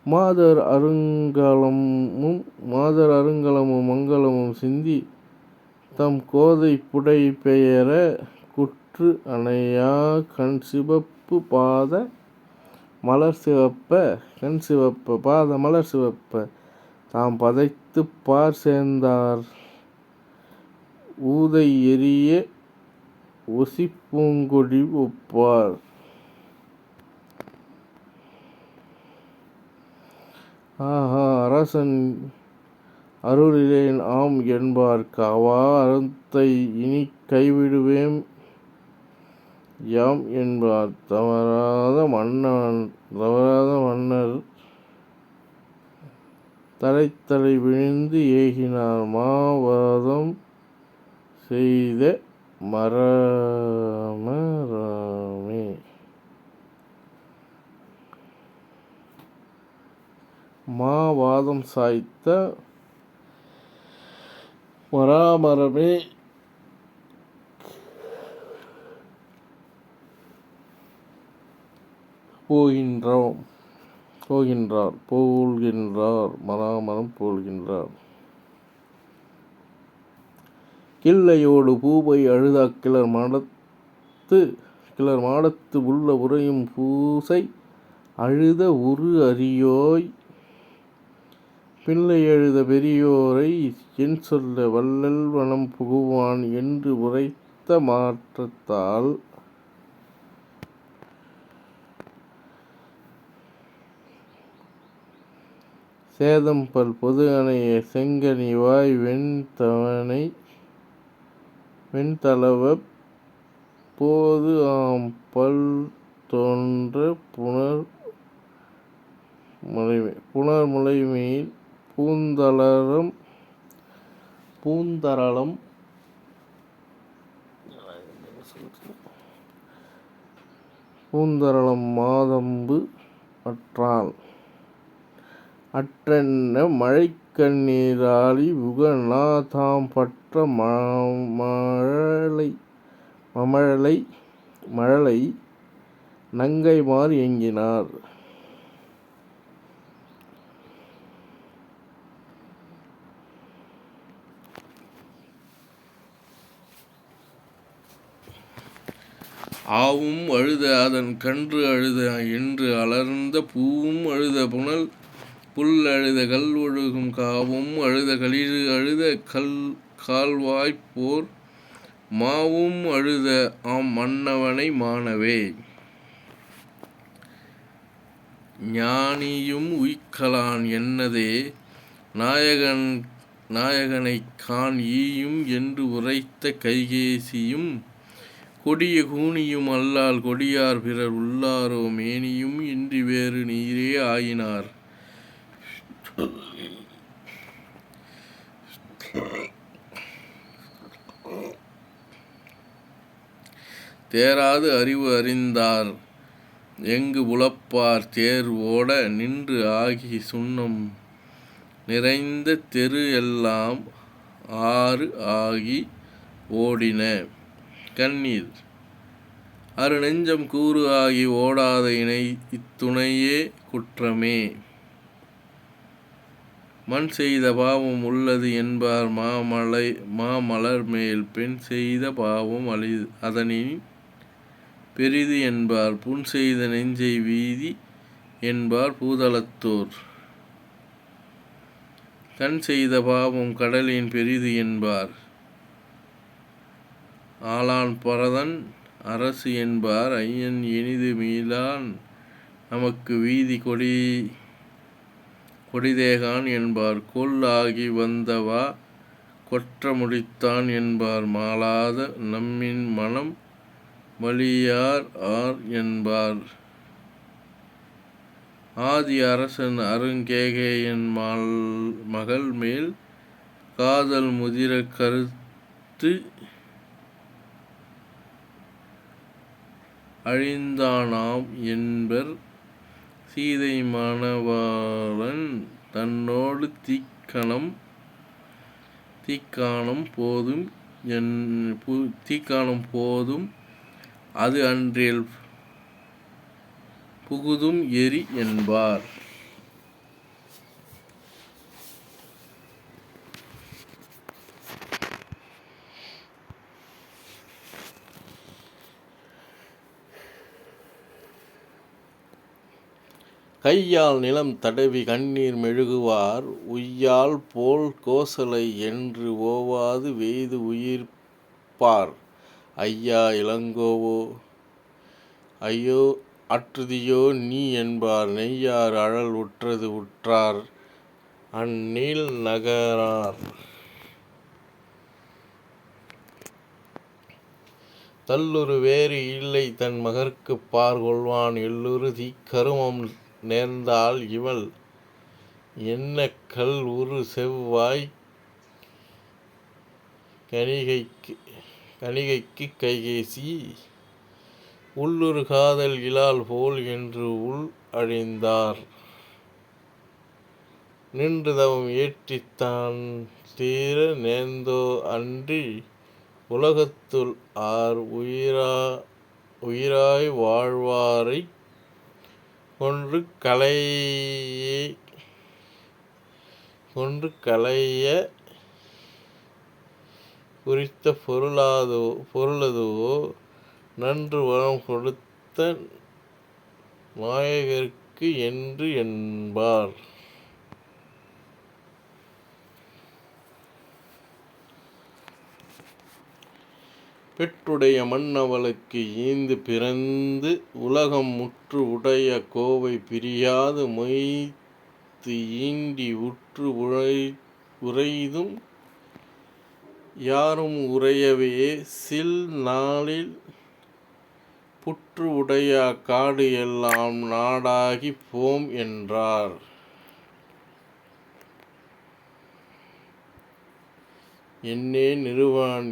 மாதர் அருங்கலமும் மங்கலமும் சிந்தி தம் கோதை புடை பெயர குற்று அணையா கண்சிவப்பு பாத மலர் சிவப்ப தாம் பதைத்துப் பார் சேர்ந்தார் ஊதை எரிய ஒசிப்பூங்கொடி ஒப்பார். ஆஹா அரசன் அருளிலேன் ஆம் என்பார்க்கு அவா அறத்தை இனிக் கைவிடுவேம் யாம் என்பார் தவறாத மன்னர் தலை விழுந்து ஏகினார் மாவாதம் செய்த மரமராமே. மாவாதம் சாய்த்த மராமரமே போகின்றார் மராமரம் போல்கின்றார். கிள்ளையோடு பூவை அழுதாக் கிளர் மாடத்து உள்ள உறையும் பூசை அழுத உரு அறியோய் பிள்ளை எழுத பெரியோரை என் சொல்ல வள்ளல் வனம் புகுவான் என்று உரைத்த மாற்றத்தால் சேதம்பல் பொது அணைய செங்கனி வாய் வெண்தளவப் போது ஆம் பல் தோன்ற புணர்முலைமேல் பூந்தரளம் மாதம்பு அற்றென்ன மழைக்கண்ணீர் ஆழி உகநா தாம் பற்ற மழலை நங்கைமார் ஏங்கினார். ஆவும் அழுத அதன் கன்று அழுத என்று அலர்ந்த பூவும் அழுத புல் அழுத கல் ஒழுகும் காவும் அழுத களிறு அழுத கால்வாய்ப்போர் மாவும் அழுத மன்னவனை மாணவே. ஞானியும் உய்க்கலான் என்னதே நாயகனைக் காண் ஈயும் என்று உரைத்த கைகேசியும் கொடிய கூனியும் அல்லால் கொடியார் பிறர் உள்ளாரோ மேனியும் இன்றி வேறு நீரே ஆயினார். தேராது அறிவு அறிந்தார் எங்கு உழப்பார் தேர் ஓட நின்று ஆகி சுண்ணம் நிறைந்த தெரு எல்லாம் ஆறு ஆகி ஓடின கண்ணீர் அருநெஞ்சம் கூறு ஆகி ஓடாத இத்துணையே குற்றமே. மண் செய்த பாவம் உள்ளது என்பார் மாமலர் மேல் பெண் செய்த பாவம் அதனின் பெரிது என்பார் புன் செய்த நெஞ்சை வீதி என்பார் பூதலத்தோர். கண் செய்த பாவம் கடலின் பெரிது என்பார் ஆளான் பரதன் அரசு என்பார் ஐயன் இனிது மீளான் நமக்கு வீதி கொடிதேகான் என்பார் கொல் ஆகி வந்தவா கொற்ற முடித்தான் என்பார் மாளாத நம்மின் மனம் வலியார் என்பார் ஆதி அரசன் அருங்கேகேயன் மகள் மேல் காதல் முதிர கருத்து அழிந்தானாம் என்பர் சீதை மணவாளன் தன்னோடு தீக்காணம் போதும் அது அன்றேல் புகுதும் எரி என்பார். கையால் நிலம் தடவி கண்ணீர் மெழுகுவார் உய்யால் போல் கோசலை என்று ஓவாது வெய்து உயிர்ப்பார் ஐயா இளங்கோவோ ஐயோ அற்றுதியோ நீ என்பார் நெய்யார் அழல் உற்றது உற்றார் அந்நீல் நகரார். தல்லுரு வேறு இல்லை தன் மகர்க்குப் பார் கொள்வான் எல்லுரு தீக்கருமம் நேர்ந்தால் இவள் என்ன கல் உரு செவ்வாய் கணிகைக்கு கைகேசி உள்ளுரு காதல் இலாள் போல் என்று உள் அழிந்தார். நின்று தவம் ஏற்றித்தான் தீர நேர்ந்தோ அன்றி உலகத்துள் ஆர் உயிராய் வாழ்வாரைக் கொன்று களைய குறித்த பொருளதுவோ நன்று வரம் கொடுத்த நாயகர்க்கு என்று என்பார். பெற்றுடைய மன்னவளுக்கு ஈந்து பிறந்து உலகம் முற்று உடைய கோவை பிரியாது மொய்த்து ஈண்டி உற்று உறைதும் யாரும் உறையவே சில் நாளில் புற்று உடைய காடு எல்லாம் நாடாகிப் போம் என்றார். என்னே நிறுவான்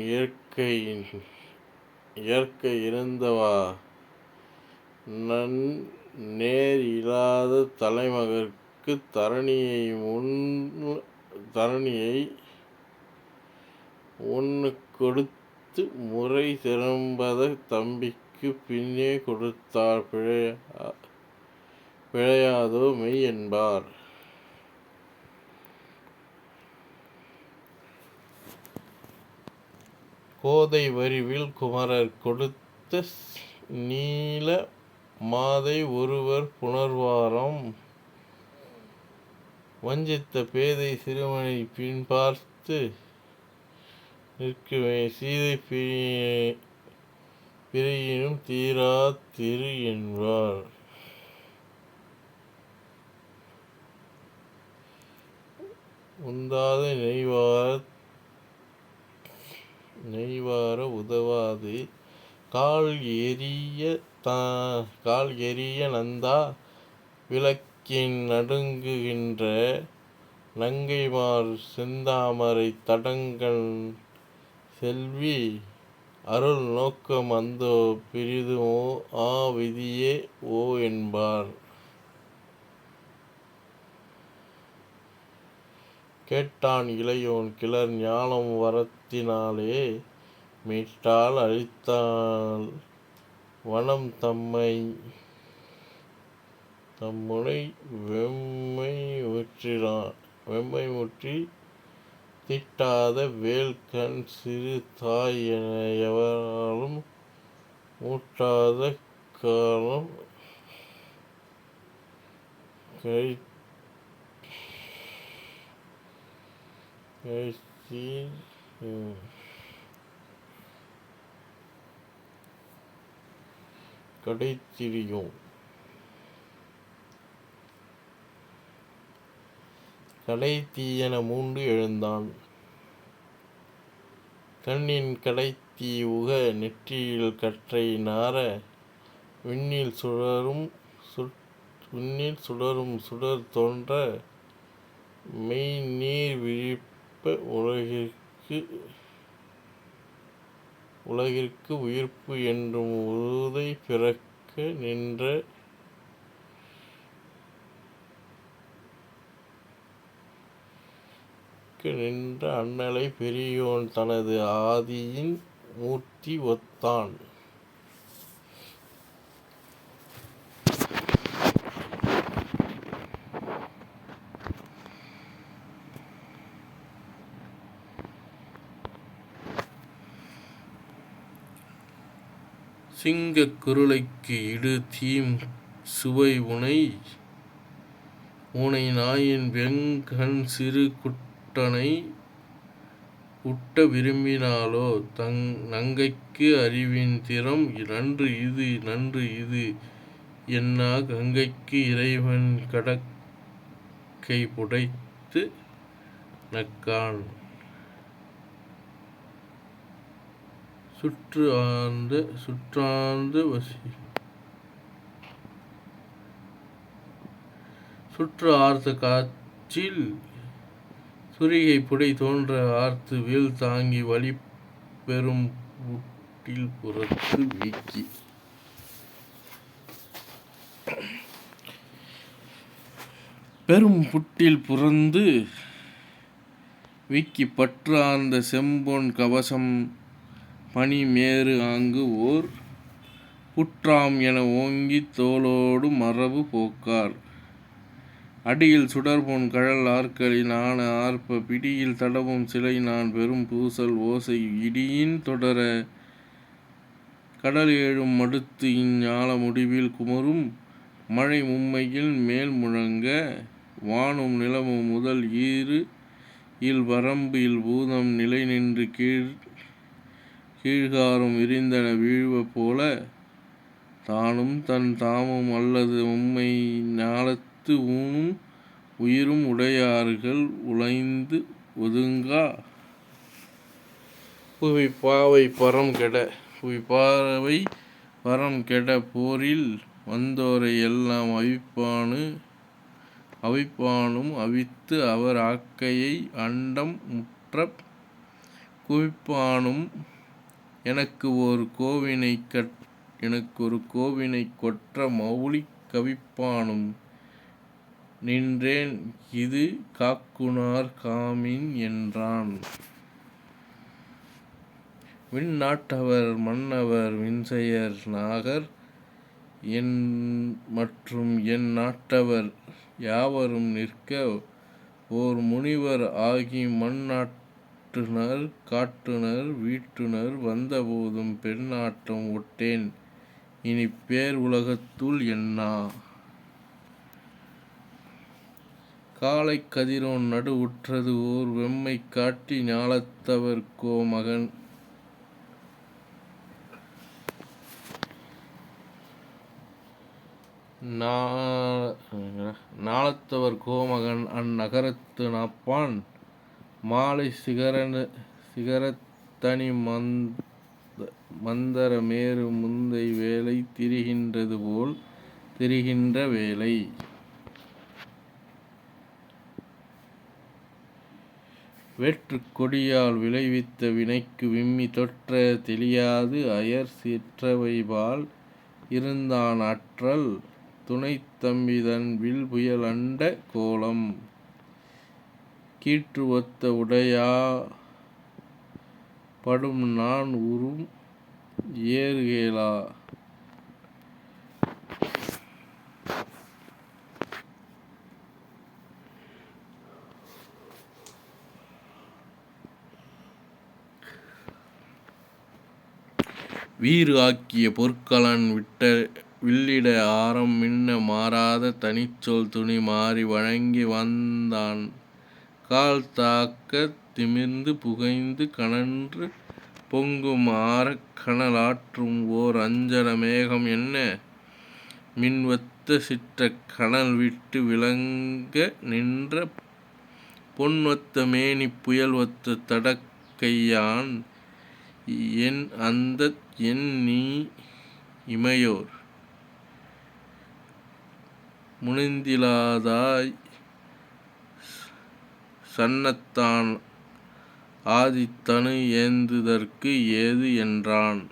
இயற்கை இருந்தவா நேர் இலாத தலைமகற்கு தரணியை ஒன்னுக் கொடுத்து முறை திறம்பத தம்பிக்கு பின்னே கொடுத்தார் பிழையாதோ மெய் என்பார். கோதை வரிவில் குமரர் கொடுத்த நீல மாதை ஒருவர் புணர்வாராம். வஞ்சித்த பேதை சிறுவனை பின்பார்த்து நிற்குமே சீதை பிரியினும் தீரா திரு என்பார். உந்தாத நெய்வார உதவாது கால் எரிய நந்தா விளக்கின் நடுங்குகின்ற நங்கைமார் செந்தாமரை தடங்கண் செல்வி அருள் நோக்கம் அந்தோ பிரிதுமோ விதியே ஓ என்பார். கேட்டான் இளையோன் கிளர் ஞாலம் வரத்தினாலே மீட்டால் அழித்தால் வனம் தம்முனை வெம்மை முற்றி திட்டாத வேல்கண் சிறு தாய் என எவராலும் மூட்டாத காலம் கடைத்திரியோம். கடை தீயென மூண்டு எழுந்தான். கண்ணின் கடைத்தீ உக நெற்றியில் கற்றை நாற விண்ணில் சுடரும் சுடர் தோன்ற மெய்நீர் விழிப்ப உலகிற்கு உயிர்ப்பு என்றும் உதை பிறக்க நின்ற அண்ணலை பெரியோன் தனது ஆதியின் மூர்த்தி ஒத்தான். சிங்கக் குருளைக்கு இடு தீம் சுவை ஊனை நாயின் வெங்கண் சிறு குட்டனை உட்ட விரும்பினாளோ நங்கைக்கு அறிவின் திறம் நன்று இது என்னா கங்கைக்கு இறைவன் கடக்கை புடைத்து நக்கான். சுற்று ஆர்த்த காற்றில் சுரிகை புடை தோன்ற ஆர்த்து வேல் தாங்கி வழி பெரும் புட்டில் புறத்து வீக்கி பெரும் புட்டில் புறந்து வீக்கி பற்று ஆர்ந்த செம்பொன் கவசம் பனி மேறு ஆங்கு ஓர் புற்றாம் என ஓங்கித் தோளோடு மரபு போக்கார். அடியில் சுடர்பொன் கழல் ஆர்க்களின் ஆன ஆர்ப்ப பிடியில் தடவும் சிலை நான் பெரும் பூசல் ஓசை இடியின் தொடர கடல் ஏழும் மடுத்து ஞால முடிவில் குமுறும் மழை மும்மையில் மேல் முழங்க வானும் நிலமும் முதல் இல் வரம்பு இல் பூதம் நிலை நின்று கீழ்காரும் விரிந்தன வீழ்வ போல தானும் தன் தாமும் அல்லது உம்மை ஞாலத்து ஊனும் உயிரும் உடையார்கள் உலைந்து ஒதுங்கா புவிப்பாவை பரம் கெட போரில் வந்தோரை எல்லாம் அவிப்பானும் அவித்து அவர் ஆக்கையை அண்டம் முற்றக் குவிப்பானும் எனக்கு ஒரு கோவினை கொற்ற மௌலிக் கவிப்பானும் நின்றேன் இது காக்குனார் காமின் என்றான். விண்ணாட்டவர் மன்னவர் வின்செயர் நாகர் மற்றும் என் நாட்டவர் யாவரும் நிற்க ஓர் முனிவர் ஆகி காட்டுனர் வீட்டுனர் வந்தபோதும் பெண்ணாட்டம் ஒட்டேன் இனி பேர் உலகத்துள் என்னா. காலைக் கதிரோன் நடு உற்றது ஓர் வெம்மை காட்டி ஞாலத்தவர் கோமகன் ஞாலத்தவர் கோமகன் அந்நகரத்து நாப்பான் மாலை சிகரத்தனி மந்தர மேரு முந்தை வேலை திரிகின்றது போல் திரிகின்ற வேலை. வேற்றுக் கொடியால் விளைவித்த வினைக்கு விம்மி தொற்ற தெளியாது அயர் சிற்றவைபால் இருந்தான் ஆற்றல் துணைத் தம்பிதன் வில் புயல் அண்ட கோலம். கீற்று ஒத்த உடையா படும் நான் உறும் ஏறு கேளா. வீறு ஆக்கிய பொற்கலன் வில்லிட ஆரம் மின்ன மாறாத தனிச்சொல் துணி மாறி வழங்கி வந்தான் கால் தாக்கத் திமிர்ந்து புகைந்து கனன்று பொங்கும் ஆரக் கனல் ஆற்றும் ஓர் அஞ்சன மேகம் என்ன மின்வத்த சிற்றக் கனல் விட்டு விளங்க நின்ற பொன் ஒத்த மேனிப் புயல் ஒத்த தடக்கையான் என் அந்தத் என் நீ இமையோர் முனிந்திலாதாய் சன்னத்தான் ஆதித்தனு ஏந்துதற்கு ஏது என்றான்.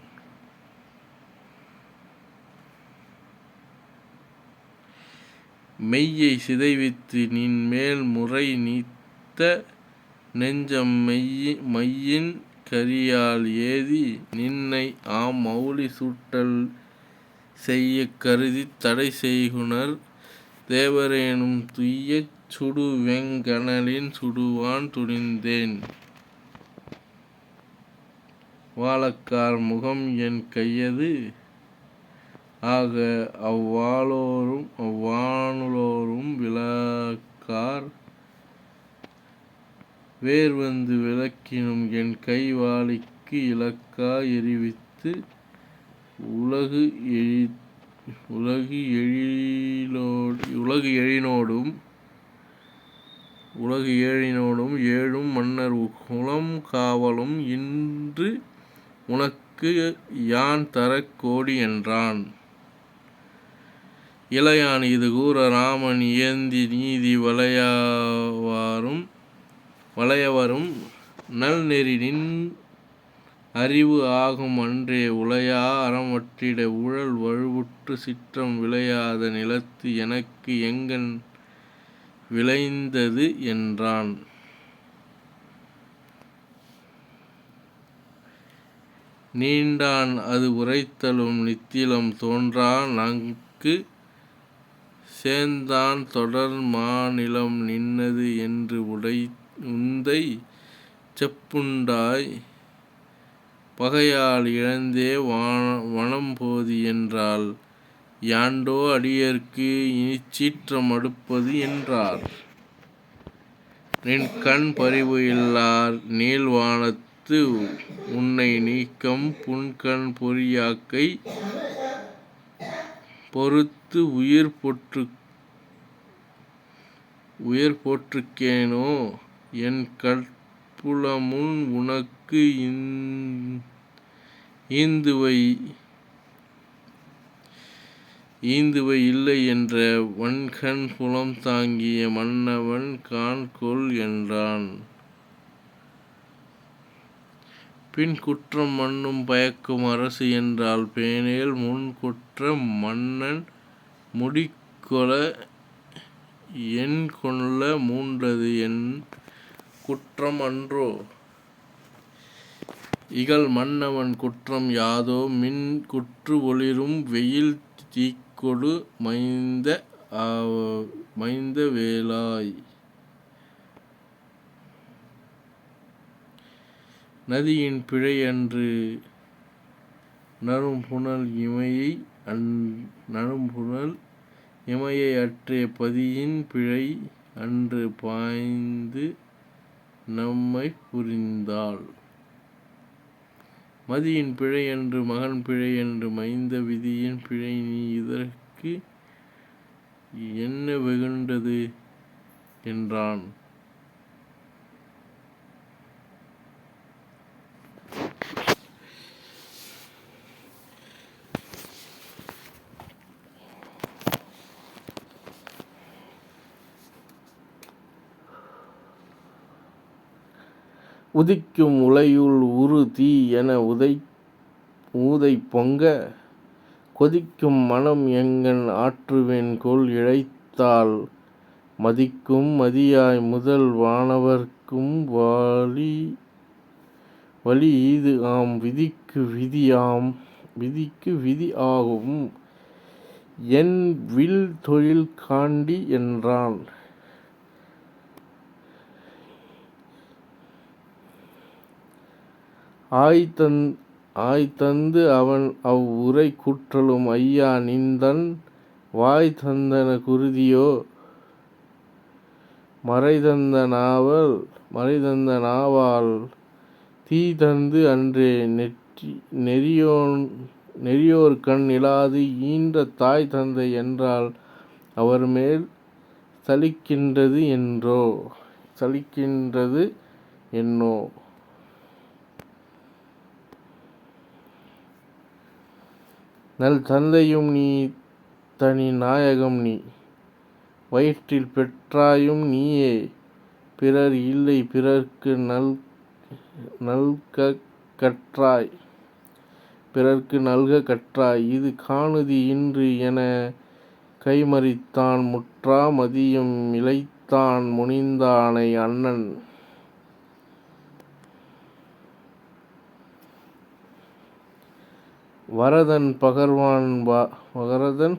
மெய்யை சிதைவித்து நின்மேல் முறை நீத்த நெஞ்சம் மையின் கரியால் ஏதி நின்னை ஆம் மௌலி சூட்டல் செய்யக் கருதித் தடை செய்குனர் தேவரேனும் துய்யச் சுடுவெங் கனலின் சுடுவான் துணிந்தேன். வாளக்கார் முகம் என் கையது ஆக அவ்வானுளோரும் விளக்கார் வேர் வந்து விளக்கினும் என் கை வாளிக்கு இலக்கா எரிவித்து உலகு ஏழினோடும் ஏழும் மன்னர் குலம் காவலும் இன்று உனக்கு யான் தரக் கோடி என்றான். இளையான் இது கூற ராமன் இயந்தி நீதி வளையவரும் நல்நெறி நின் அறிவு ஆகும் அன்றே உளையா அறமற்றிட ஊழல் வழுவுற்று சிற்றம் விளையாத நிலத்து எனக்கு எங்கண் விளைந்தது என்றான். நீண்டான் அது உரைத்தலும் நித்திலம் தோன்றா நங்கு சேந்தான் தொடர் மாநிலம் நின்னது என்று உந்தை செப்புண்டாய் பகையால் இழந்தே வனம்போதி என்றால் யாண்டோ அடியேற்கு இனிச் சீற்றம் அடுப்பது என்றார். நின் கண் பரிவு இல்லார் நீள் வானத்து உன்னை நீக்கம் புன்கண் பொறியாக்கை பொறுத்து உயிர் போற்றுக்கேனோ என் கட்புலமுன் உனக்கு ஈந்துவை இல்லை என்ற வன்கண் புலம் தாங்கிய மன்னவன் காண்கொள் என்றான். பின் குற்றம் மன்னும் பயக்கும் அரசு என்றால் பேணேல் முன் குற்ற மன்னன் முடிகொள என் கொள்ள மூண்டது என் குற்றம் அன்றோ. இகல் மன்னவன் குற்றம் யாதோ மின் குற்று ஒளிரும் வெயில் தீக்கொடு மைந்த வேலாய். நதியின் பிழை அன்று நறும்புனல் இமையை நறும்புனல் இமையை அற்றே பதியின் பிழை அன்று பாய்ந்து நம்மை புரிந்தாள். மதியின் பிழை என்று மகன் பிழை என்று மைந்த விதியின் பிழை நீ இதற்கு என்ன வெகுண்டது என்றான். உதிக்கும் உலையுள் உறு தீ என ஊதை பொங்க கொதிக்கும் மனம் எங்கண் ஆற்றுவேன் கொல் இழைத்தால் மதிக்கும் மதியாய் முதல் வானவர்க்கும் வழி ஈது ஆம் விதிக்கு விதி ஆகும் என் வில் தொழில் காண்டி என்றான். ஆய்தந்து அவன் உரை கூற்றலும் ஐயா நின்தன் வாய் தந்தன குருதியோ மறைதந்த நாவால் தீ தந்து அன்றே நெறியோர்கண் இலாது ஈன்ற தாய் தந்தை என்றால் அவர் மேல் சலிக்கின்றது என்னோ. நல் தந்தையும் நீ தனி நாயகம் நீ வயிற்றில் பெற்றாயும் நீயே பிறர் இல்லை பிறர்க்கு நல்க கற்றாய் இது காணுதி இன்று என கைமறித்தான் முற்றா மதியம் இழைத்தான் முனிந்தானை அண்ணன். வரதன்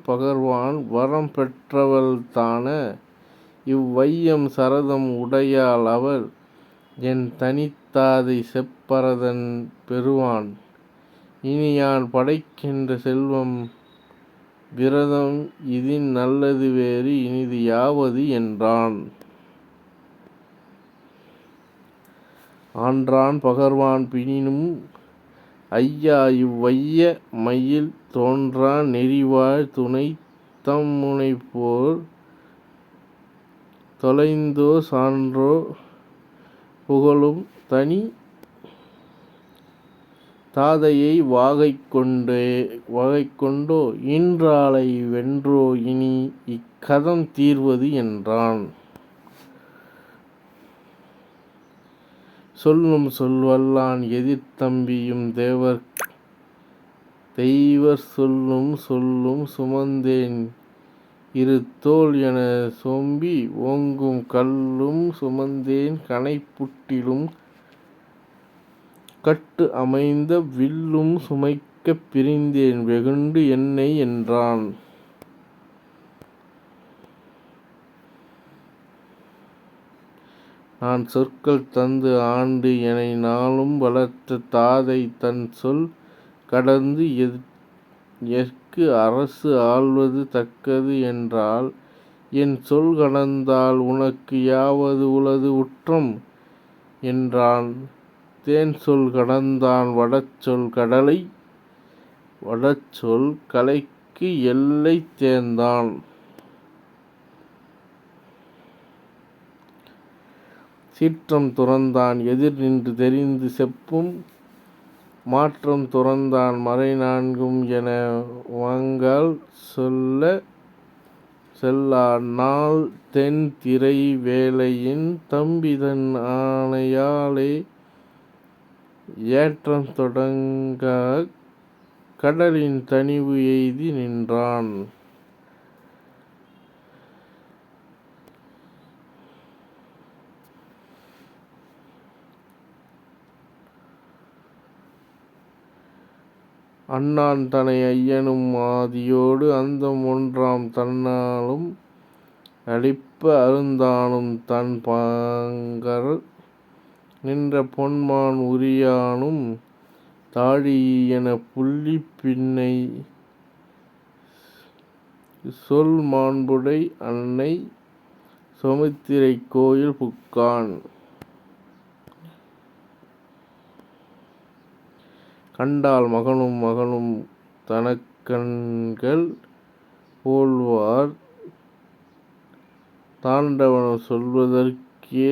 பகர்வான் வரம் பெற்றவள் தான இவ்வையம் சரதம் உடையாள் அவர் என் தனித்தாதை செப்பரதன் பெறுவான் இனி யான் படைக்கின்ற செல்வம் விரதம் இதின் நல்லது வேறு இனிது யாவது என்றான். ஆன்றான் பகர்வான் பினினும் ஐயா இவ்வைய மையில் தோன்றா நெறிவாழ் துணை தம்முனை போர் தொலைந்தோ சான்றோ புகழும் தனி தாதையை வாகை கொண்டோ ஈன்றாளை வென்றோ இனி இக்கதம் தீர்வது என்றான். சொல்லும் சொல்வல்லான் எதிர் தம்பியும் தெய்வர் சொல்லும் சுமந்தேன் இரு தோள் என சோம்பி ஓங்கும் கல்லும் சுமந்தேன் கணைப்புட்டிலும் கட்டு அமைந்த வில்லும் சுமைக்கப் பிரிந்தேன் வெகுண்டு என்னை என்றான். நான் சொற்கள் தந்து ஆண்டு எனை நாளும் வளர்த்த தாதை தன் சொல் கடந்து எற்கு அரசு ஆள்வது தக்கது என்றால் என் சொல் கடந்தால் உனக்கு யாவது உளது உற்றம் என்றான். தேன் சொல் கடந்தான் வடச்சொல் கலைக்கு எல்லை தேர்ந்தான். சீற்றம் துறந்தான் எதிர் நின்று தெரிந்து செப்பும் மாற்றம் துறந்தான் மறை நான்கும் என வாங்கால் செல்லா நாள் தென் திரை வேலையின் தம்பிதன் ஆணையாலே ஏற்றம் தொடங்காக் கடலின் தணிவு எய்தி நின்றான். அண்ணான் தனை ஐயனும் ஆதியோடு அந்தம் ஒன்றாம் தன்னாலும் அளிப்ப அருந்தானும் தன் பாங்கர் நின்ற பொன்மான் உரியானும் தாழி என புள்ளி பின்னை சொல் மாண்புடை அன்னை சுமித்திரை கோயில் புக்கான். கண்டால் மகனும் மகனும் தனக்கண்கள் போல்வார் தாண்டவனம் சொல்வதற்கே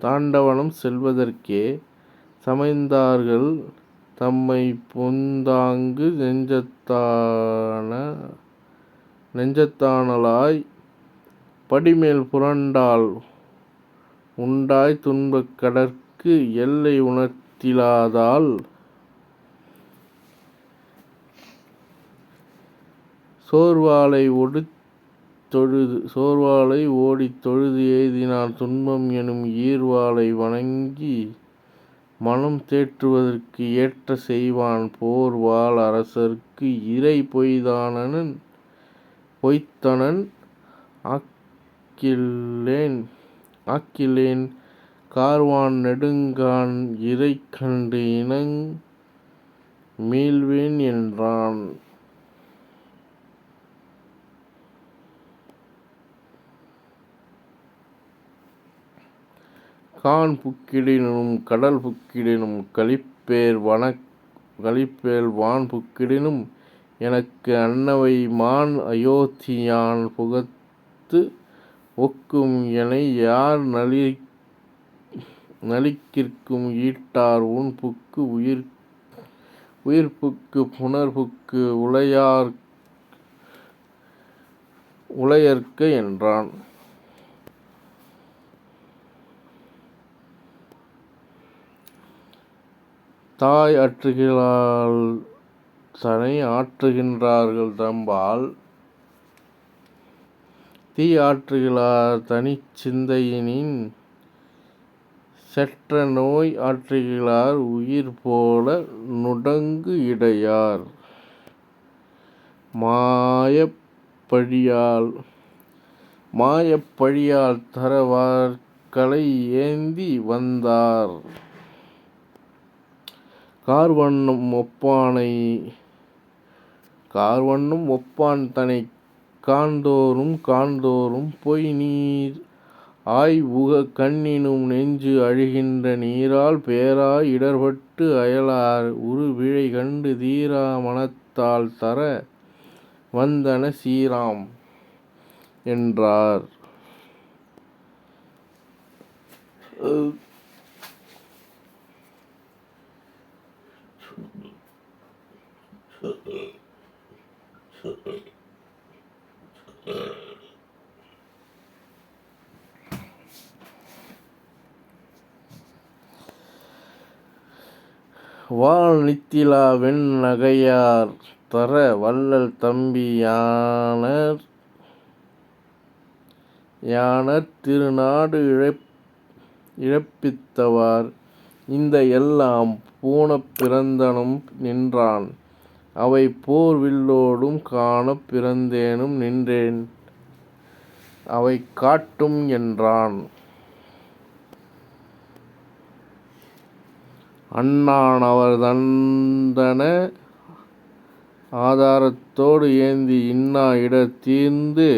தாண்டவனம் செல்வதற்கே சமைந்தார்கள் தம்மை பொந்தாங்கு நெஞ்சத்தானலாய் படிமேல் புரண்டால் உண்டாய் துன்பக் கடற்கு எல்லை உணர்த்திலாதால் சோர்வாளை ஓடித் தொழுது எய்தினார் துன்பம் எனும் ஈர்வாளை வணங்கி மனம் தேற்றுவதற்கு ஏற்ற செய்வான் போர்வாள் அரசர்க்கு இறை பொய்த்தனன் ஆக்கிலேன் கார்வான் நெடுங்கான் இறை கண்டு மீள்வேன் என்றான். கான் புக்கிடினும் கடல் புக்கிடினும் கலிப்பேல் வான் புக்கிடினும் எனக்கு அன்னவை மான் அயோத்தியான் புகத்து ஒக்கும் எனை யார் நலிக்கிற்கும் ஈட்டார் உன் புக்கு உயிர்ப்புக்கு புனர்புக்கு உளையர்க்க என்றான். தாய் ஆற்றுகிறாள் தனை ஆற்றுகின்றார்கள் தம்பால் தீ ஆற்றுகிறார் தனிச் சிந்தையினின் செற்ற நோய் ஆற்றுகிறார் உயிர் போல நுடங்கு இடையார் மாயப் பழியால் தரவார்களை ஏந்தி வந்தார் கார்வண்ணம் ஒப்பான் தனை காண்தோறும் பொய் நீர் ஆய் உக கண்ணினும் நெஞ்சு அழுகின்ற நீரால் பேராய் இடர்பட்டு அயலார் உரு விழை கண்டு தீரா மனத்தால் தர வந்தன சீராம் என்றார். வாள் நித்திலா வெண் நகையார் தர வள்ளல் தம்பி யாணர் திருநாடு இழப்பித்தவார் இந்த எல்லாம் பூணப் பிறந்தனும் நின்றான் அவை போர் வில்லோடும் காணப் பிறந்தேனும் நின்றேன் அவை காட்டும் என்றான். அண்ணான் அவர் தந்தன ஆதாரத்தோடு ஏந்தி இன்னா இடர் தீர்ந்து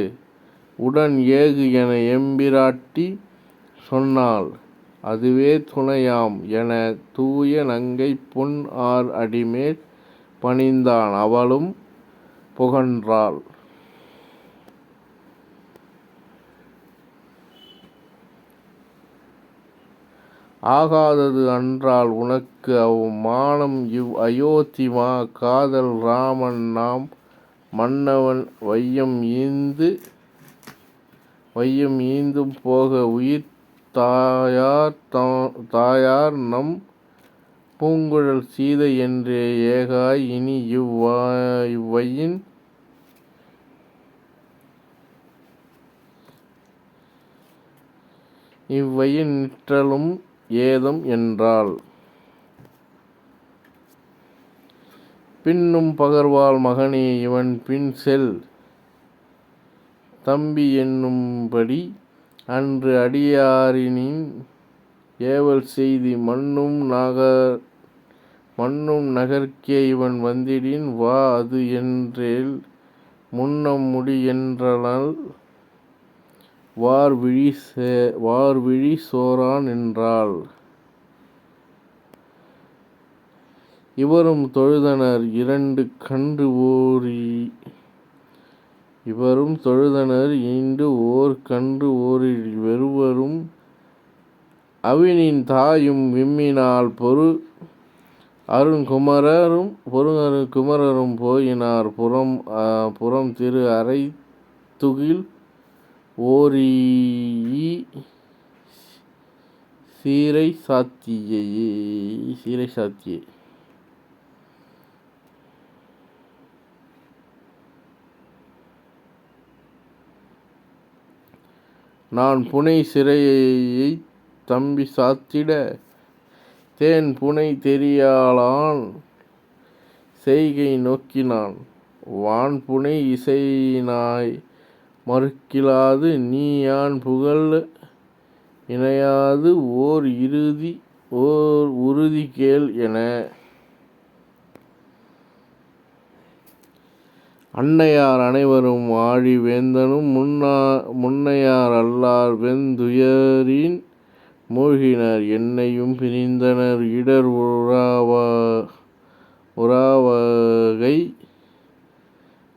உடன் ஏகு என எம்பிராட்டி சொன்னாள் அதுவே துணையாம் என தூய நங்கை பொன் ஆர் அடிமேல் பணிந்தான் அவளும் புகன்றாள். ஆகாதது அன்றால் உனக்கு அவ் மானம் இவ் அயோத்திமா காதல் ராமன் நாம் மன்னவன் வையம் ஈந்தும் போக உயிர் தாயார் நம் பூங்குழல் சீதை என்றே ஏகாய் இனி இவ்வையின் நிற்றலும் ஏதம் என்றாள். பின்னும் பகர்வாள் மகனே இவன் பின் செல் தம்பி என்னும்படி அன்று அடியாரின் ஏவல் செய்தி மன்னும் நகர்க்கே இவன் வந்திடின் வா அது என்றேல் முன்னம் முடி என்றனள் வார்விழி சோரான் என்றாள். இவரும் தொழுதனர் ஈண்டு ஓர் கன்று ஓரில் வெறுவரும் அவினின் தாயும் விம்மினாள் குமரரும் போயினார் புறம் திரு அறைதுகில் ஓரீஇ சீரை சாத்தியே. நான் புனை சிறையைத் தம்பி சாத்திட தேன் புனை தெரியாளான் செய்கை நோக்கினான் வான்புனை இசையினாய் மறுக்கிலாது நீ யான் புகழ இணையாது ஓர் உறுதி கேள் என. அன்னையார் அனைவரும் ஆழி வேந்தனும் முன்னையார் அல்லார் வெந்துயரின் மூழ்கினர் என்னையும் பிரிந்தனர் இடர் உறாவகை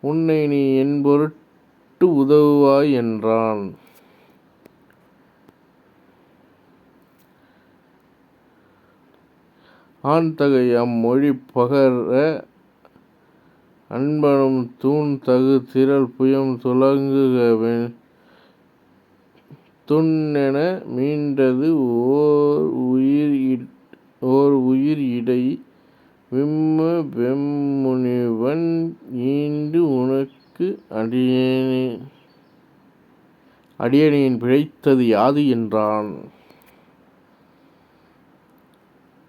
உன்னை நீ என்பொருட்டு உதவுவாய் என்றான். ஆண்தகை அம்மொழி பகர அன்பனும் தூண்தகு திரள் புயம் துலங்குக துண்ணென மீண்டது ஓர் உயிர் இடை விம்ம வெம்முனிவன் ஈண்டு உனக்கு அடியேன் பிழைத்தது யாது என்றான்.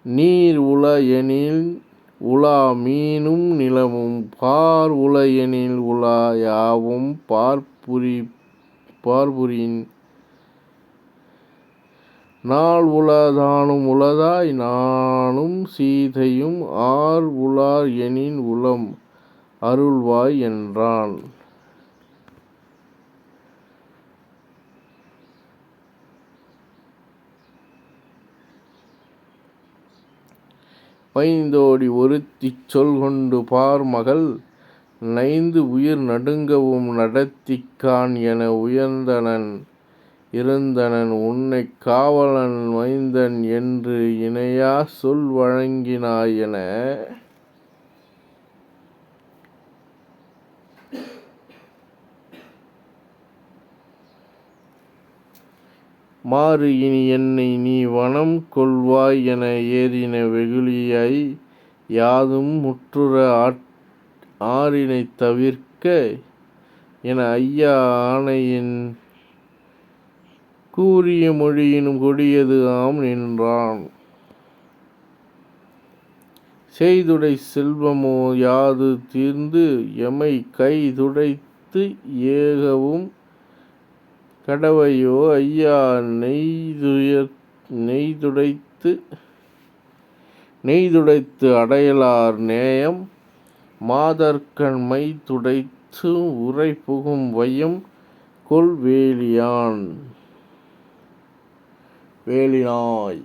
நீர் உள எனில் உலா மீனும் நிலமும் பார் உள எனில் உலா யாவும் பார்புரின் நாள் உள தானும் உளதாய் நானும் சீதையும் ஆர் உளார் எனின் உளம் அருள்வாய் என்றான். பைந்தோடி ஒருத்திச் சொல்கொண்டு பார்மகள் நைந்து உயிர் நடுங்கவும் நடத்திக்கான் என இருந்தனன் உன்னைக் காவலன் மைந்தன் என்று இணையா சொல் வழங்கினாய் என. மாறு இனி என்னை நீ வனம் கொள்வாய் என ஏறின வெகுளியை யாதும் முற்றுற ஆறினைத் தவிர்க்க என ஐயா ஆணையின் கூறிய மொழியினும் கொடியது ஆம் நின்றான். செய்துடை செல்வமோ யாது தீர்ந்து எமை கை துடைத்து ஏகவும் கடவையோ ஐயா நெய்துடைத்து அடையலார் நேயம் மாதர்கண் மை துடைத்து உரை புகும் வையம் கொல் வேலினாய்.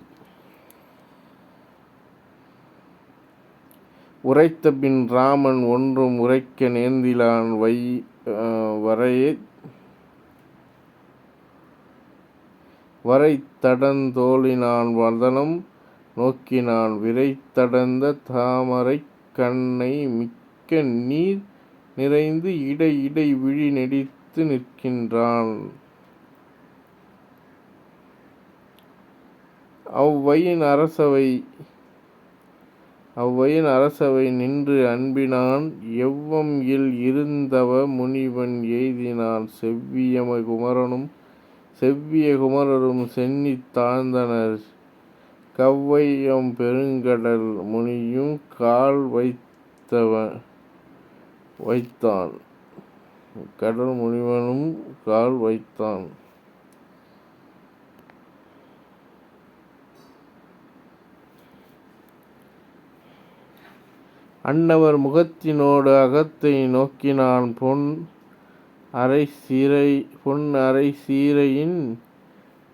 உரைத்தபின் இராமன் ஒன்றும் உரைக்க நேர்ந்திலான் வரைத்தடந் தோளினான் வதனம் நோக்கினான் விரைத்தடர்ந்த தாமரைக் கண்ணை மிக்க நீர் நிறைந்து இடை விழி நெடித்து நிற்கின்றான். அவ்வையின் அரசவை நின்று அன்பினான் எவ்வம் இல் இருந்தவ முனிவன் எய்தினான் செவ்விய குமரரும் சென்னித் தாழ்ந்தனர் கவ்வையம் பெருங்கடல் முனியும் கால் வைத்தான் கடல் முனிவனும் கால் வைத்தான். அன்னவர் முகத்தினோடு அகத்தை நோக்கினான். பொன் அரை சீரையின்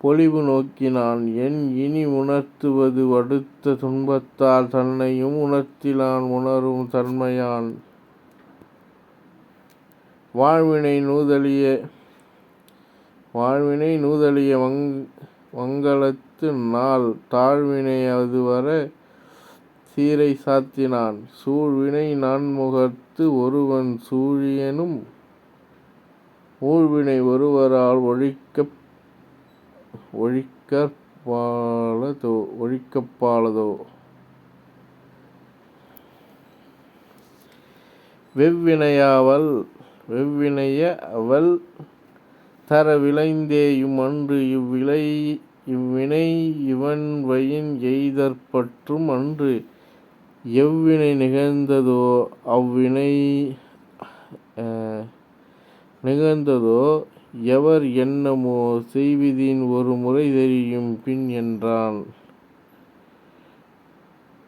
பொலிவு நோக்கினான். என் இனி உணர்த்துவது அடுத்த துன்பத்தால் தன்னையும் உணர்த்திலான் உணரும் தன்மையான். வாழ்வினை நூதலிய மங்களத்து நாள் தாழ்வினை அதுவர சீரை சாத்தினான். சூழ்வினை நான்முகத்து ஒருவன் சூழியனும் ஊழ்வினை ஒருவரால் ஒழிக்கப்பாலதோ. வெவ்வினைய அவள் தர விளைந்தேயும் அன்று இவ்வினை இவன்வயின் எய்தற்பற்றும் அன்று எவ்வினை நிகழ்ந்ததோ எவர் எண்ணமோ செய்விதின் ஒரு முறை தெரியும் பின் என்றான்.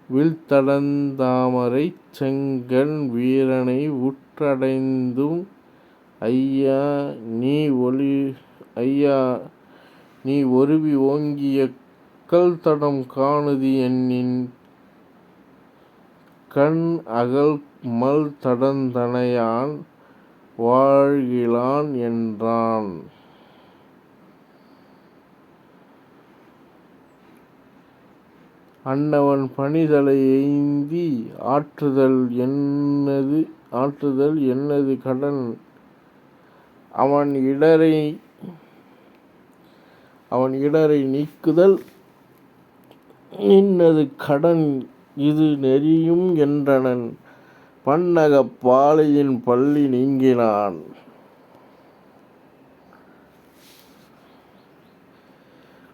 வில்தடந்தாமரைச் செங்கண் வீரனை உற்றடைந்தும் ஐயா நீ ஒருவி ஓங்கிய கல்தடம் காணுதி என்னின் கண் அகல் மல் தடந்தனையான் வாழ்கிலான் என்றான். அன்னவன் பணிதலை எய்தி ஆற்றுதல் என்னது கடன் அவன் இடரை நீக்குதல் நின்னது கடன் இது நெறியும் என்றனன். பன்னகப் பாலையின் பள்ளி நீங்கினான்.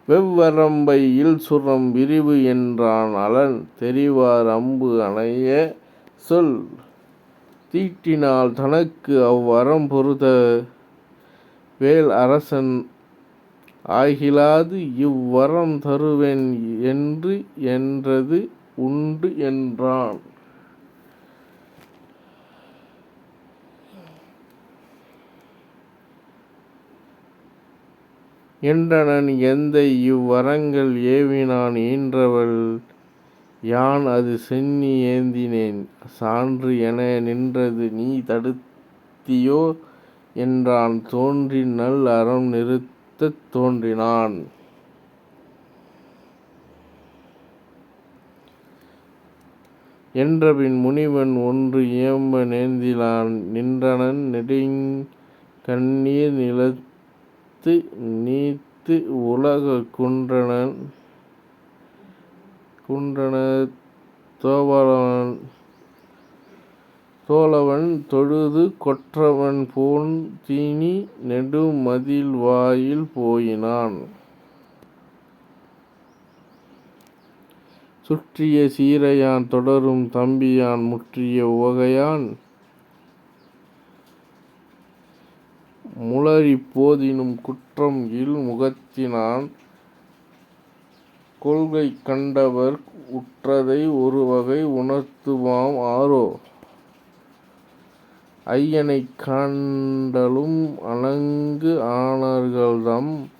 வெவ்வரம்பை இல்சுரம் விரிவு என்றான். அலன் தெரிவார் அம்பு அணைய சொல் தீட்டினால் தனக்கு அவ்வரம் பொருத வேல் அரசன் ஆகிலாது இவ்வரம் தருவேன் என்றது உண்டு என்றான். என்றனன் எந்தை இவ்வரங்கள் ஏவினான் ஈன்றவள் யான் அது சென்னி ஏந்தினேன் சான்று என நின்றது நீ தடுத்தியோ என்றான். தோன்றி நல் அறம் நிறுத்தத் தோன்றினான். என்றபின் முனிவன் ஒன்று இயம்ப நேர்ந்திலான். நின்றனன் நெடுங்கண்ணீர் நிலத்து நீத்து உலக குன்றன தோழவன் தொழுது கொற்றவன் போன் தீனி நெடுமதில் வாயில் போயினான். சுற்றிய சீரையான் தொடரும் தம்பியான் முற்றிய உவகையான் முளரிப் போதினும் குற்றம் இல் முகத்தினான். கொள்கை கண்டவர் உற்றதை ஒருவகை உணர்த்துவாம் ஆரோ. ஐயனைக் காண்டலும் அணங்கு ஆணர்கள்தம்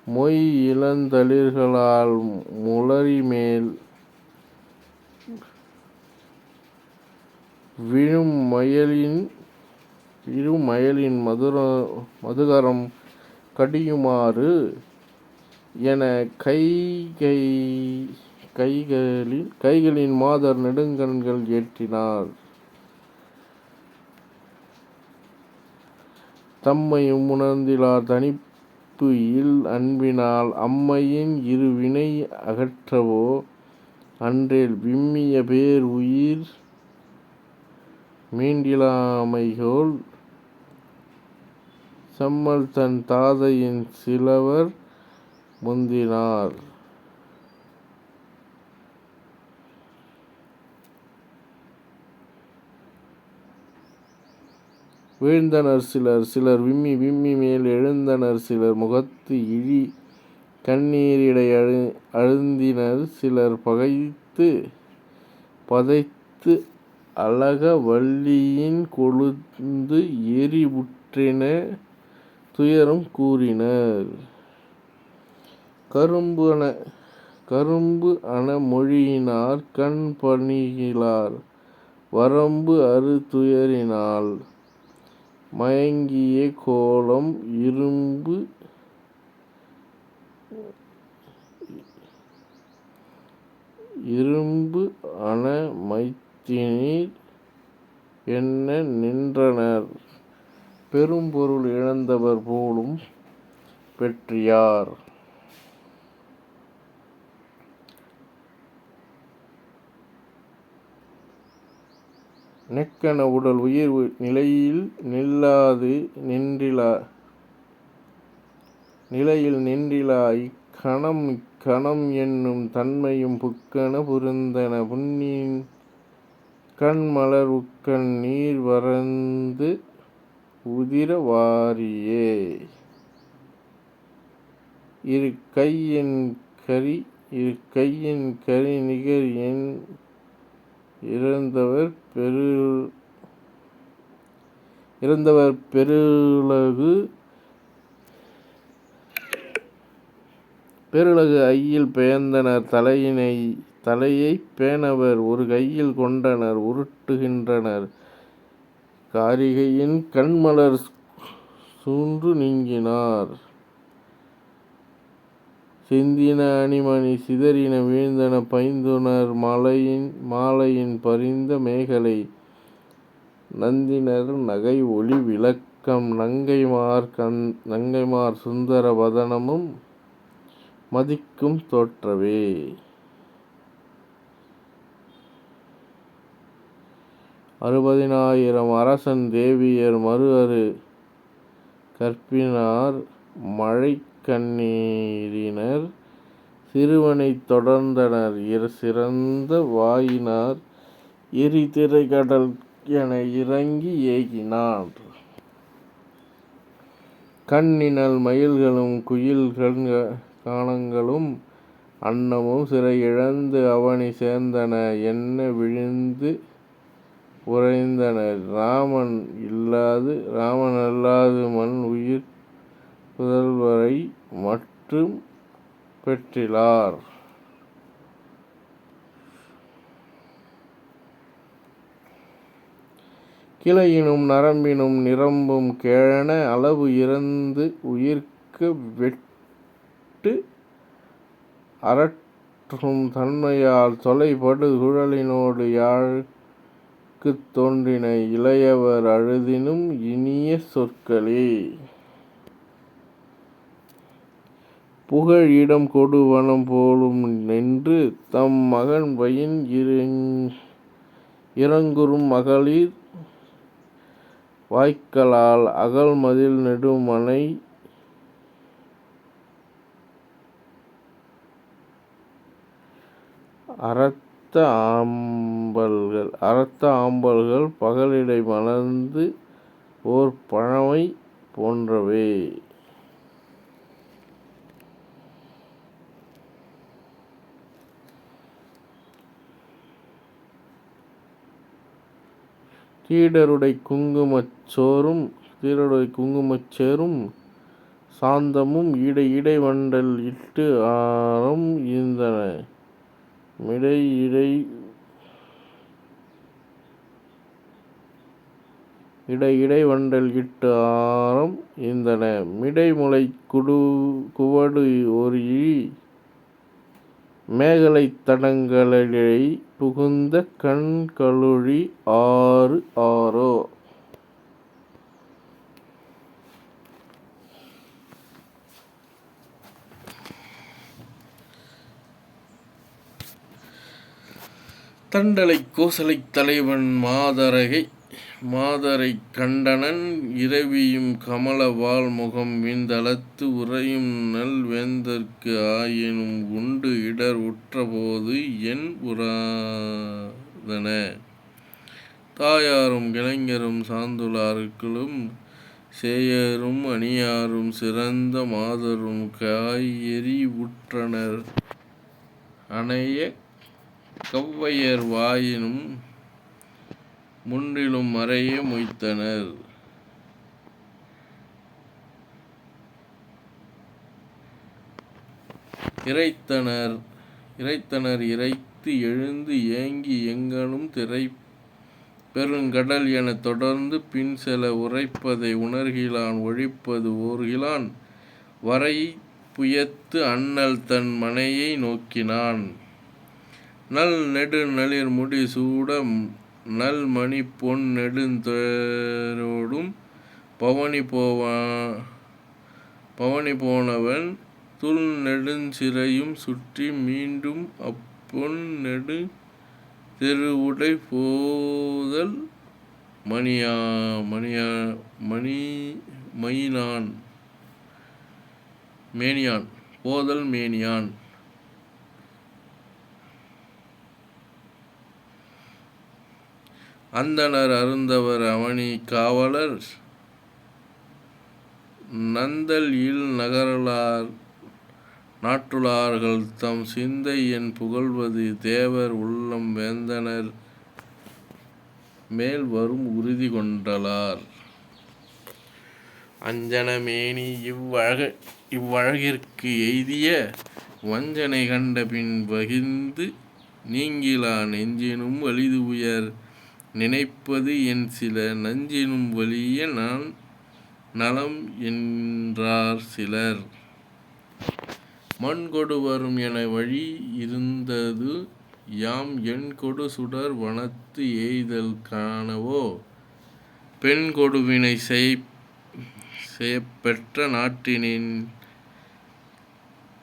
மொய் இளந்தளிர்களால் முளரிமேல் விழுமயலின் மதுகரம் கடியுமாறு என கைகளின் மாதர் நெடுங்கண்கள் ஏற்றினார். தம்மையும் உணர்ந்திலார் தனிப்பு இல் அன்பினால் அம்மையின் இருவினை அகற்றவோ அன்றேல் விம்மிய பேர் உயிர் மீண்டிலாமைகோல் செம்மல் தன் தாதையின் சிலவர் முந்தினார். வீழ்ந்தனர் சிலர் விம்மி மேல் எழுந்தனர் சிலர் முகத்து இழி கண்ணீரிடை அழுந்தினர் சிலர் பதைத்து அழக வல்லியின் கொழுந்து எரிவுற்றென துயரம் கூறினர். கரும்பு அன மொழியினார் கண் பணிகிலார் வரம்பு அறு துயரினால் மயங்கிய கோலம் இரும்பு அன மைத்தினீர் என்ன நின்றனர் பெரும்பொருள் இழந்தவர் போலும் பெற்றியார். நெக்கன உடல் உயிர் நிலையில் நின்றிலா இக்கணம் என்னும் தன்மையும் புக்கன புரிந்தன புண்ணின் கண்மலர் உக்கண் நீர் வரந்து உதிர வாரியே. இரு கையின் கரி நிகர் என் இறந்தவர் பெருலகு ஐயில் பெயர்ந்தனர் தலையைப் பேணவர் ஒரு கையில் கொண்டனர் உருட்டுகின்றனர் காரிகையின் கண்மலர் சூன்று நீங்கினார். சிந்தின அணிமணி சிதறின வீழ்ந்தன பைந்துணர் மாலையின் பரிந்த மேகலை நந்தினர் நகை ஒளி விளக்கம் நங்கைமார் சுந்தர வதனமும் மதிக்கும் தோற்றவே. 60,000 அரசன் தேவியர் மருஅறு கற்பினார் மழைக்கண்ணீரினர் சிறுவனைத் தொடர்ந்தனர் சிறந்த வாயினார் எரிதிரை கடல் என இறங்கி ஏகினார். கண்ணினல் மயில்களும் குயில் கானங்களும் அன்னமும் சிறை இழந்து அவனி சேர்ந்தன என்ன விழுந்து உறைந்தனர் ராமன் அல்லாது மன் உயிர் புதல்வரை மற்றும் பெற்றிலார். கிளையினும் நரம்பினும் நிரம்பும் கேழன அளவு இறந்து உயிர்க்க வெட்டு அரற்றும் தன்மையால் தொலைபடு குழலினோடு யாழ்க்குத் தோன்றின இளையவர் அழுதினும் இனிய சொற்களே. புகழ் இடம் கொடு வனம் போலும் நின்று தம் மகன் வயின் இறங்குறும் மகளிர் வாய்க்கலால் அகல்மதில் நெடுமனை அரத்த ஆம்பல்கள் பகலிடை மலர்ந்து ஓர் பழமை போன்றவே. தீடருடை குங்குமச் சேரும் சாந்தமும் இடை வண்டல் இட்டு ஆரம் ஈந்தன மிடைமுலை குவடு ஒரு இழி மேகலைத் தடங்கடலிடை புகுந்த கண்களுழி ஆரோ. தண்டலைக் கோசலைத் தலைவன் மாதரைக் கண்டனன் இரவியும் கமல வாள்முகம் விண்தலத்து உறையும் நல் வேந்தர்க்கு ஆயினும் உண்டு இடர் உற்றபோது என் உறாதன. தாயாரும் இளைஞரும் சாந்துளார்களும் சேயரும் அணியாரும் சிறந்த மாதரும் காய்எறி உற்றனர் அனைய கவ்வையர் வாயினும் முன்றிலும் மறைய மொய்த்தனர். இறைத்தனர் இறைத்து எழுந்து ஏங்கி எங்கணும் பெருங்கடல் எனத் தொடர்ந்து பின்செல உரைப்பதை உணர்கிலான் ஒழிப்பது ஓர்கிலான் வரைப்புயத்து அண்ணல் தன் மனையை நோக்கினான். நெடு நளிர் முடி சூட நல்மணிப்பொன் நெடுந்தேரொடும் பவனி போனவன் துள்நெடுஞ்சிறையும் சுற்றி மீண்டும் அப்பொன் நெடுந்தெருவுடை போதல் மேனியான். அந்தணர் அருந்தவர் அவனி காவலர் நந்தல் இல் நாட்டுளார்கள் தம் சிந்தை என் புகழ்வது தேவர் உள்ளம் வேந்தனர் மேல் வரும் உறுதி கொண்டலார். அஞ்சன மேனி இவ்வழகிற்கு எய்திய வஞ்சனை கண்ட பின் வகிர்ந்து நீங்கிலா நெஞ்சினும் வலிது உயர் நினைப்பது என் சில நஞ்சினும் வலிய நலம் என்றார் சிலர். மண்கொடு வரும் என வழி இருந்தது யாம் எண்கொடு சுடர் வனத்து எய்தல் காணவோ பெண்கொடு வினை செய்யப்பெற்ற நாட்டினின்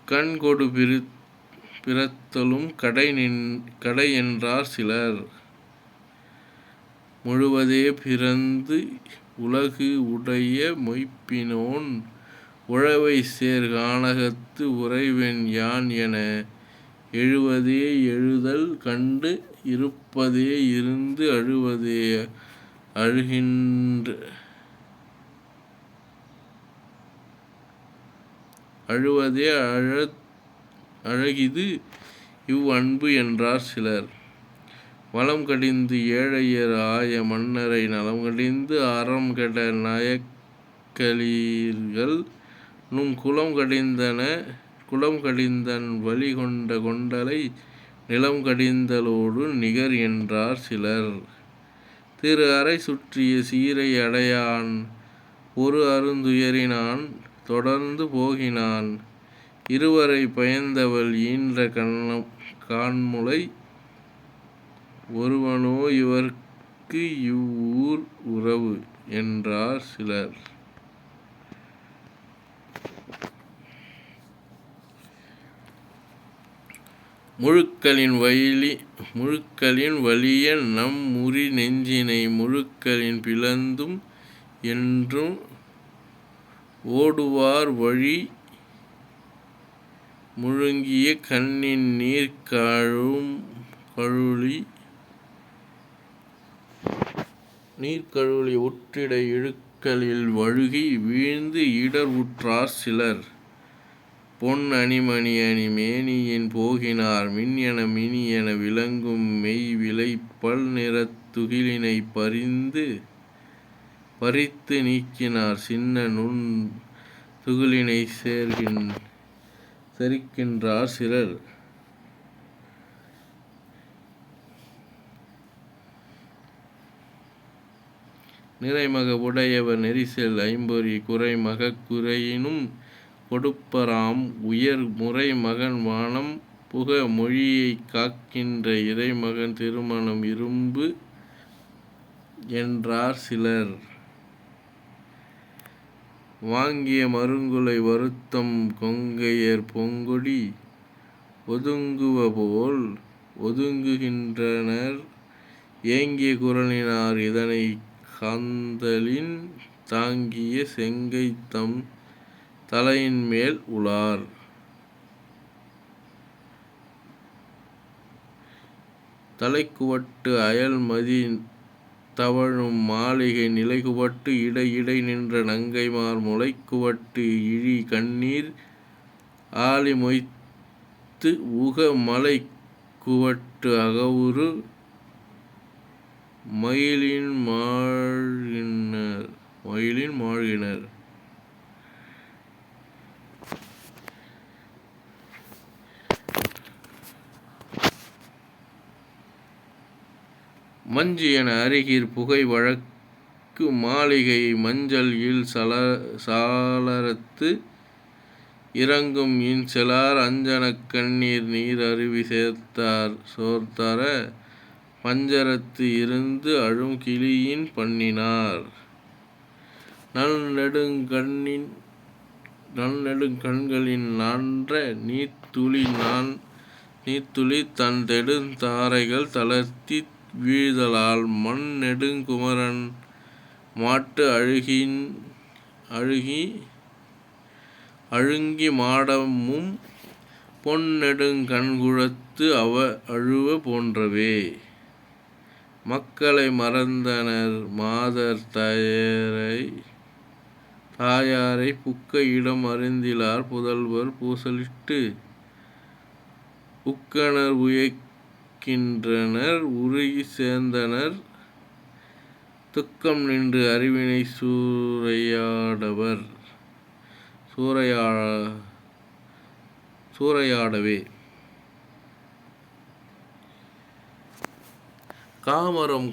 கண்கொடு பிறத்தலும் கடை என்றார் சிலர். முழுவதே பிறந்து உலகு உடைய மொய்ப்பினோன் உழவை சேர் கானகத்து உறைவன் யான் என எழுவதே எழுதல் கண்டு இருப்பதே இருந்து அழுவதே அழகிது இவ் அன்பு என்றார் சிலர். வளம் கடிந்து ஏழையர் ஆய மன்னரை நலம் கடிந்து அறம் கெட நயக்கலீர்கள் நும் குலம் கடிந்தன் வழி கொண்ட கொண்டலை நிலம் கடிந்தலோடு நிகர் என்றார் சிலர். திரு அறை சுற்றிய சீரை அடையான் ஒரு அருந்துயரினான் தொடர்ந்து போகினான் இருவரை பயந்தவள் ஈன்ற கான்முலை ஒருவனோ இவர்க்கு இவ்வூர் உறவு என்றார் சிலர். முழுக்களின் வலிய நம் முறி நெஞ்சினை முழுக்களின் பிளந்தும் என்றும் ஓடுவார் வழி முழுங்கிய கண்ணின் நீர்கழுலி உற்றிடை இழுக்கலில் வழுகி வீழ்ந்து இடர் உற்றார் சிலர். பொன் அணிமணி மேனியின் போகினார் மின் என விளங்கும் மெய் விலை பல் நிறத் துகிலினை பறித்து நீக்கினார் சின்ன நுண் துகிலினை செரிக்கின்றார் சிலர். நிறைமக உடையவர் நெரிசெல் ஐம்பொறி குறைமகக் குறையினும் கொடுப்பராம் உயர் முறைமகன் வானம் புக மொழியைக் காக்கின்ற இறைமகன் திருமணம் இரும்பு என்றார் சிலர். வாங்கிய மருங்குலை வருத்தம் கொங்கையர் பொங்கொடி ஒதுங்குவபோல் ஒதுங்குகின்றனர் ஏங்கிய குரலினார் இதனைக் காந்தளின் தாங்கிய செங்கை தம் தலையின்மேல் உளார். தலைக்குவட்டு அயல் மதி தவழும் மாளிகை நிலைகுவட்டு இடை நின்ற நங்கைமார் முலைக்குவட்டு இழி கண்ணீர் ஆழி மொய்த்து உக மலைக்குவட்டு அகவுரு மயிலின் மாழ்கினர். மஞ்சு என அருகிற் புகை வழக்கு மாளிகை மஞ்சள் இல் சாளரத்து இறங்கும் இன்செலார் அஞ்சனக் கண்ணீர் நீர் அருவி சோர்த்தர பஞ்சரத்து இருந்து அழும் கிளியின் பண்ணினார். நல்நெடுங்கண்களின் நான்ற நீர்த்துளி தன் தாரைகள் தளர்த்தி வீழ்தலால் மண்ணெடுங் குமரன் மாட்டு அழுங்கி மாடமும் பொன்னெடுங் கண்குழத்து அழுவ போன்றவே. மக்களை மறந்தனர் மாதர் தாயாரை புக்க இடம் அறிந்திலார் புதல்வர் பூசலிட்டு உக்கனர் உயக்கின்றனர் உருகி சேர்ந்தனர் துக்கம் நின்று அறிவினை சூறையாடவே. காமரம்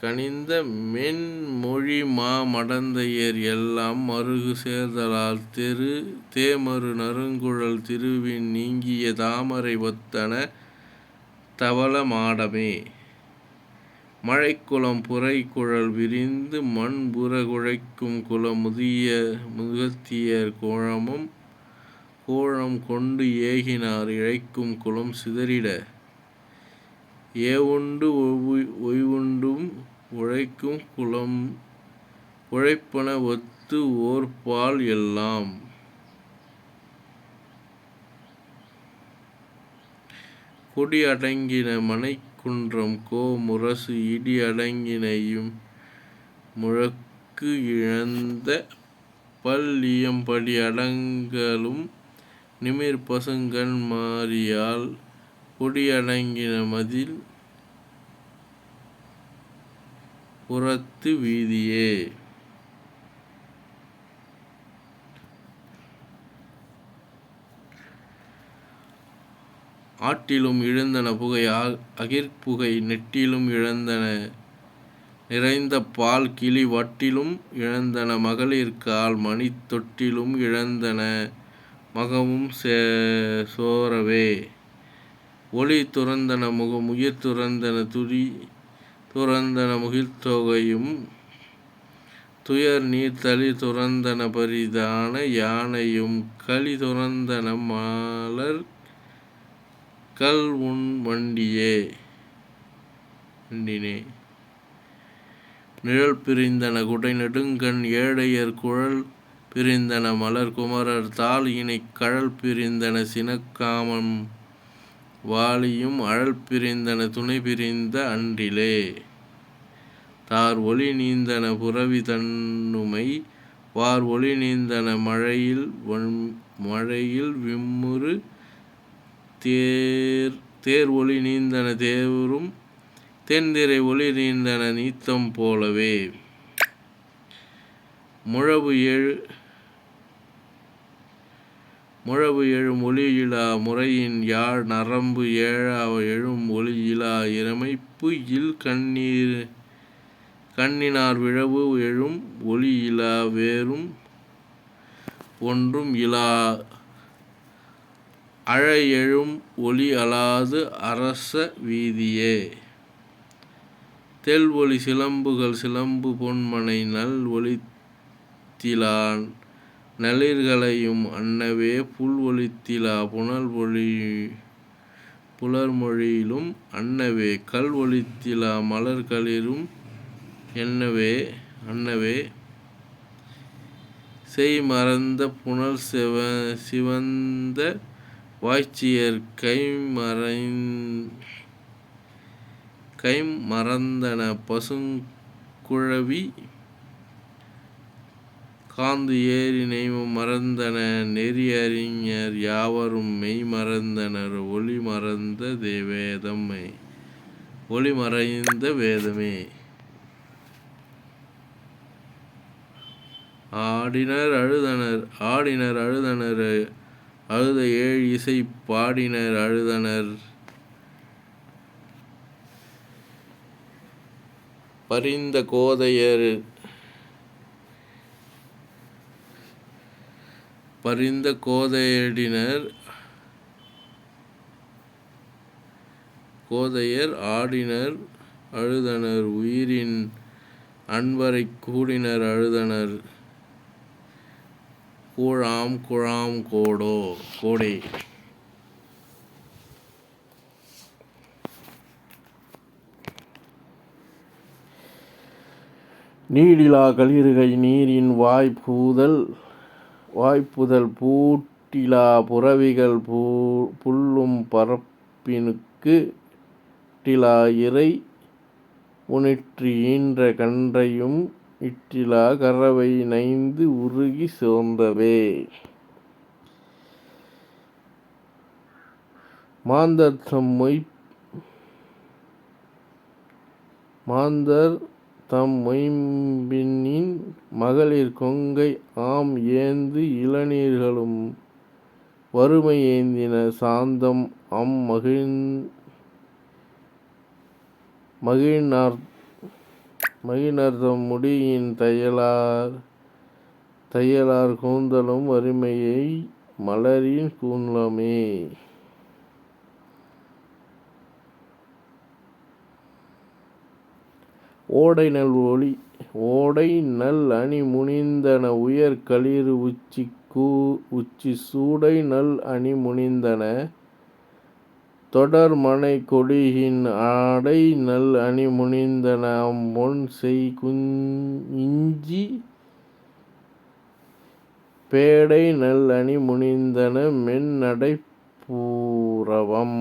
கனிந்த மென்மொழிமா மடந்தையர் எல்லாம் மறுகு சேர்தலால் தேமரு நறுங்குழல் திருவின் நீங்கிய தாமரை ஒத்தன தவள மாடமே. மழைக்குளம் புரைகுழல் விரிந்து மண்புற குழைக்கும் குளம் முகத்தியர் கோழம் கொண்டு ஏகினார் இழைக்கும் குளம் சிதறிட ஏவுண்டு ஒய்வுண்டும் உழைக்கும் குளம் உழைப்பன ஒத்து ஓர்பால் எல்லாம். கொடி அடங்கின மனைக்குன்றம் முரசு இடி அடங்கினையும் முழக்கு இழந்த பல் இயம்படி அடங்கலும் நிமிர் பசுங்கண் மாரியால் பொடி அடங்கின மதில் புறத்து வீதியே. ஆட்டிலும் இழந்தன புகை அகிர்புகை நெட்டிலும் இழந்தன நிறைந்த பால் கிளி வட்டிலும் இழந்தன மகளிர்கால் மணித் தொட்டிலும் இழந்தன மகமும் சோரவே. ஒளி துறந்தன முகம் உயிர் துறந்தன துடி துறந்தன முகில்தொகையும் துயர் நீர் தளி துறந்தன பரிதான யானையும் களி துறந்தன மலர் கல் உன் வண்டினே. நிழல் பிரிந்தன குடை நெடுங்கண் ஏழையர் குழல் பிரிந்தன மலர் குமரர் தாள் இணைக் கழல் பிரிந்தன சினக்காமம் வாளியும் அழல் பிரிந்தன துணை பிரிந்த அன்றிலே. தார் ஒளி நீந்தன புரவி தன்னுமை வார் ஒளி நீந்தன மழையில் விம்முறு தேர் ஒளி நீந்தன தேவரும் தென்திரை ஒளி நீந்தன நீத்தம் போலவே. முழவு எழும் ஒளியிலா முறையின் யாழ் நரம்பு ஏழா எழும் ஒளியிலா இறைமைப்பு இல் கண்ணினார் விழவு எழும் ஒளியிலா வேறும் ஒன்றும் இலா அழ எழும் ஒளி அலாது அரச வீதியே. தெள் ஒளி சிலம்புகள் சிலம்பு பொன்மனை நல் ஒலித்திலா நளிர்களையும் அன்னவே புல் ஒலித்திலா புலர்மொழியிலும் அன்னவே கல் ஒலித்திலா மலர்களிரும் அன்னவே. செய் மறந்த புனல் சிவந்த வாய்ச்சியர் கை மறந்தன பசுங்குழவி காந்து ஏறி நெய் மறந்தன நெறி அறிஞர் யாவரும் மெய் மறந்தனர் ஒளி மறந்த வேதமே. ஒளிமறைந்த வேதமே. ஆடினர் அழுதனர் அழுத ஏழ் இசை பாடினர் அழுதனர் பரிந்த கோதையர் ஆடினர் அழுதனர் உயிரின் அன்பரைக் கூடினர் அழுதனர் கூழாம் கோடே. நீடிலா களிறுகை நீரின் வாய்ப்புதல் பூட்டிலா புரவிகள் புல்லும் பரப்பினுக்கு இட்டிலா இறை முனிற்று ஈன்ற கன்றையும் இட்டிலா கறவை நைந்து உருகி சோர்ந்தவே. மாந்தர் தம் மொயம்பினின் மகளிர் கொங்கை ஆம் ஏந்து இளநீர்களும் வறுமை ஏந்தின சாந்தம் அம் மகிழ்நர்தம் முடியின் தையலார் கூந்தலும் வறுமையை மலரின் கூந்தலுமே. ஓடை நல் அணி முனிந்தன உயர் களிறு உச்சி சூடை நல் அணி முனிந்தன தொடர் மனை கொடியின் ஆடை நல் அணி முனிந்தன அம்பொன் செய் இஞ்சி பேடை நல் அணி முனிந்தன மென் நடைப் பூரவம்.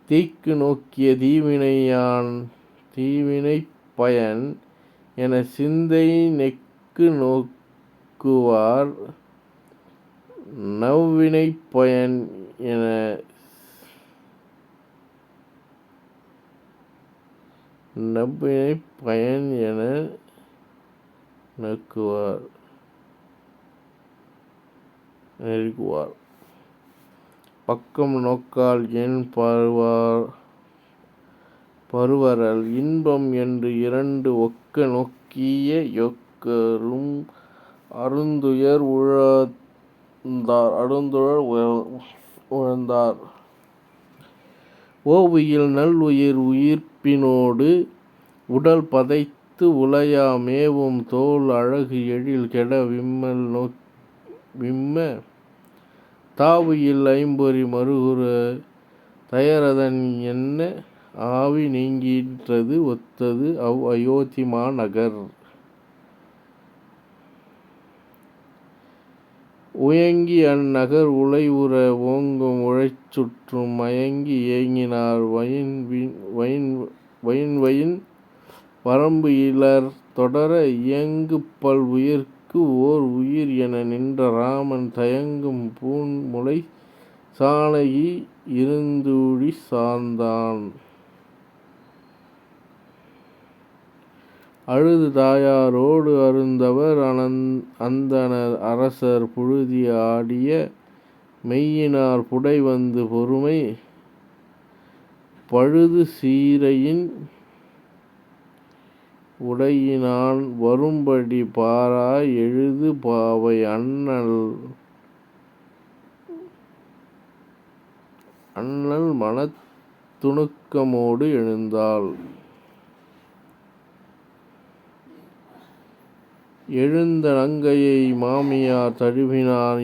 தீக்கு நோக்கிய தீவினைப் பயன் என சிந்தை நெக்கு நோக்குவார் நவ்வினைப் பயன் என நெருக்குவார். பக்கம் நோக்கால் என் பருவரல் இன்பம் என்று இரண்டு ஒக்க நோக்கிய யொக்கரும் அருந்துயர் உழந்தார். ஓவுயில் நல்லுயிர் உயிர்ப்பினோடு உடல் பதைத்து உலையா மேவும் தோல் அழகு எழில் கெட விம்ம தாவுயில் ஐம்பொறி மறுகுற தயரதன் என்ன ஆவி நீங்கின்றது ஒத்தது அவ் அயோத்தி மாநகர். உயங்கி அந்நகர் உலைவுற ஓங்கும் உழைச்சுற்றும் மயங்கி ஏங்கினார் வயின்வயின் வரம்பு இலர் தொடர இயங்குபல் உயிர்க்கு ஓர் உயிர் என நின்ற ராமன் தயங்கும் பூண்முலை சாணகி இருந்தூழி சார்ந்தான். அழுது தாயாரோடு அருந்தவர் அந்தணர் அரசர் புழுதி ஆடிய மெய்யினார் புடை வந்து பொறுமை பழுது சீரையின் உடையினான் வரும்படி பாராய் எழுது பாவை அண்ணல் மனத் துணுக்கமோடு எழுந்தாள். எழுந்த நங்கையை மாமியார் தழுவினார்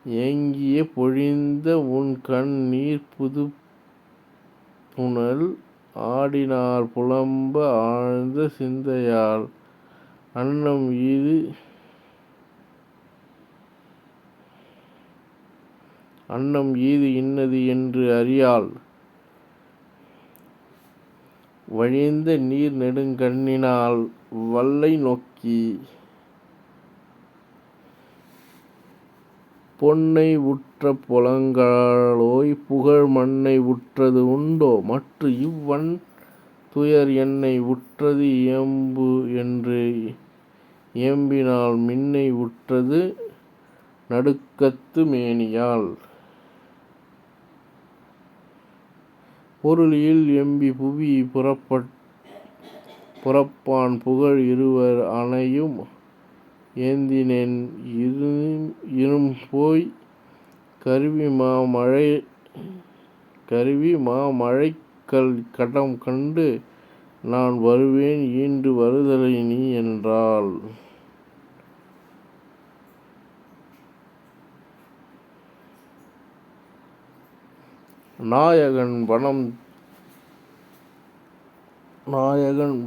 ஏங்கிய பொழிந்த உன் கண் நீர் புதுப்புனல் ஆடினார் புலம்ப ஆழ்ந்த சிந்தையால் அன்னம் ஈது இன்னது என்று அறியாள் வழிந்த நீர் நெடுங்கண்ணினால் வல்லை நோக்கி பொன்னை உற்ற புலங்காலோய் புகழ் மன்னை உற்றது உண்டோ மற்று இவ்வன் துயர் என்னை உற்றது இயம்பு என்று இயம்பினால் மின்னை உற்றது நடுக்கத்து மேனியால். பொருளில் எம்பி புவி புறப்பான் புகழ் இருவர் அணையும் ஏந்தினேன் இரும்போய் கருவி மாமழைக்கல் கடம் கண்டு நான் வருவேன் ஈண்டு வருதலை நீ என்றாள். நாயகன்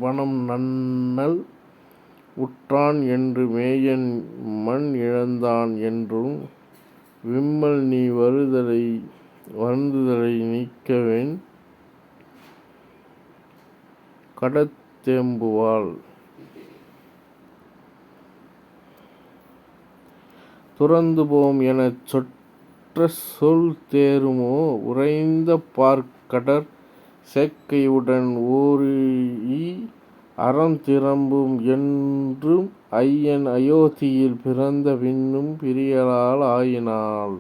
வனம் நன்னல் உற்றான் என்று மேயன் மண் இழந்தான் என்றும் விம்மல் நீ வருந்துதலை நீக்கவென் கடத்தேம்புவாள். துறந்து போம் எனச் சொற்ற சொல் தேருமோ உறைந்த பார்க்கடற் சேக்கையுடன் ஓரீ அறம் திறம்பும் என்றும் ஐயன் அயோத்தியில் பிறந்த பின்னும் பிரியலால் ஆயினாள்.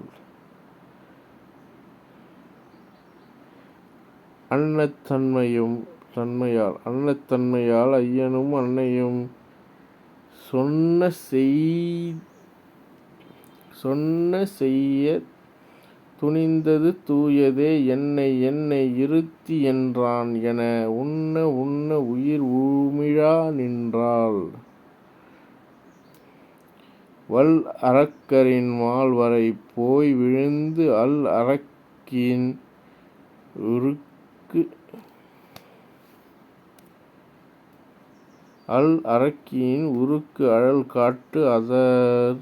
அன்னத்தன்மையால் ஐயனும் அன்னையும் சொன்ன செய்யத் துணிந்தது தூயதே என்னை இருத்தி என்றான் என உண்ண உயிர் உமிழா நின்றாள். வல் அரக்கரின் மால்வரை போய் விழுந்து அல் அரக்கியின் உருக்கு அழல் காட்டு அதர்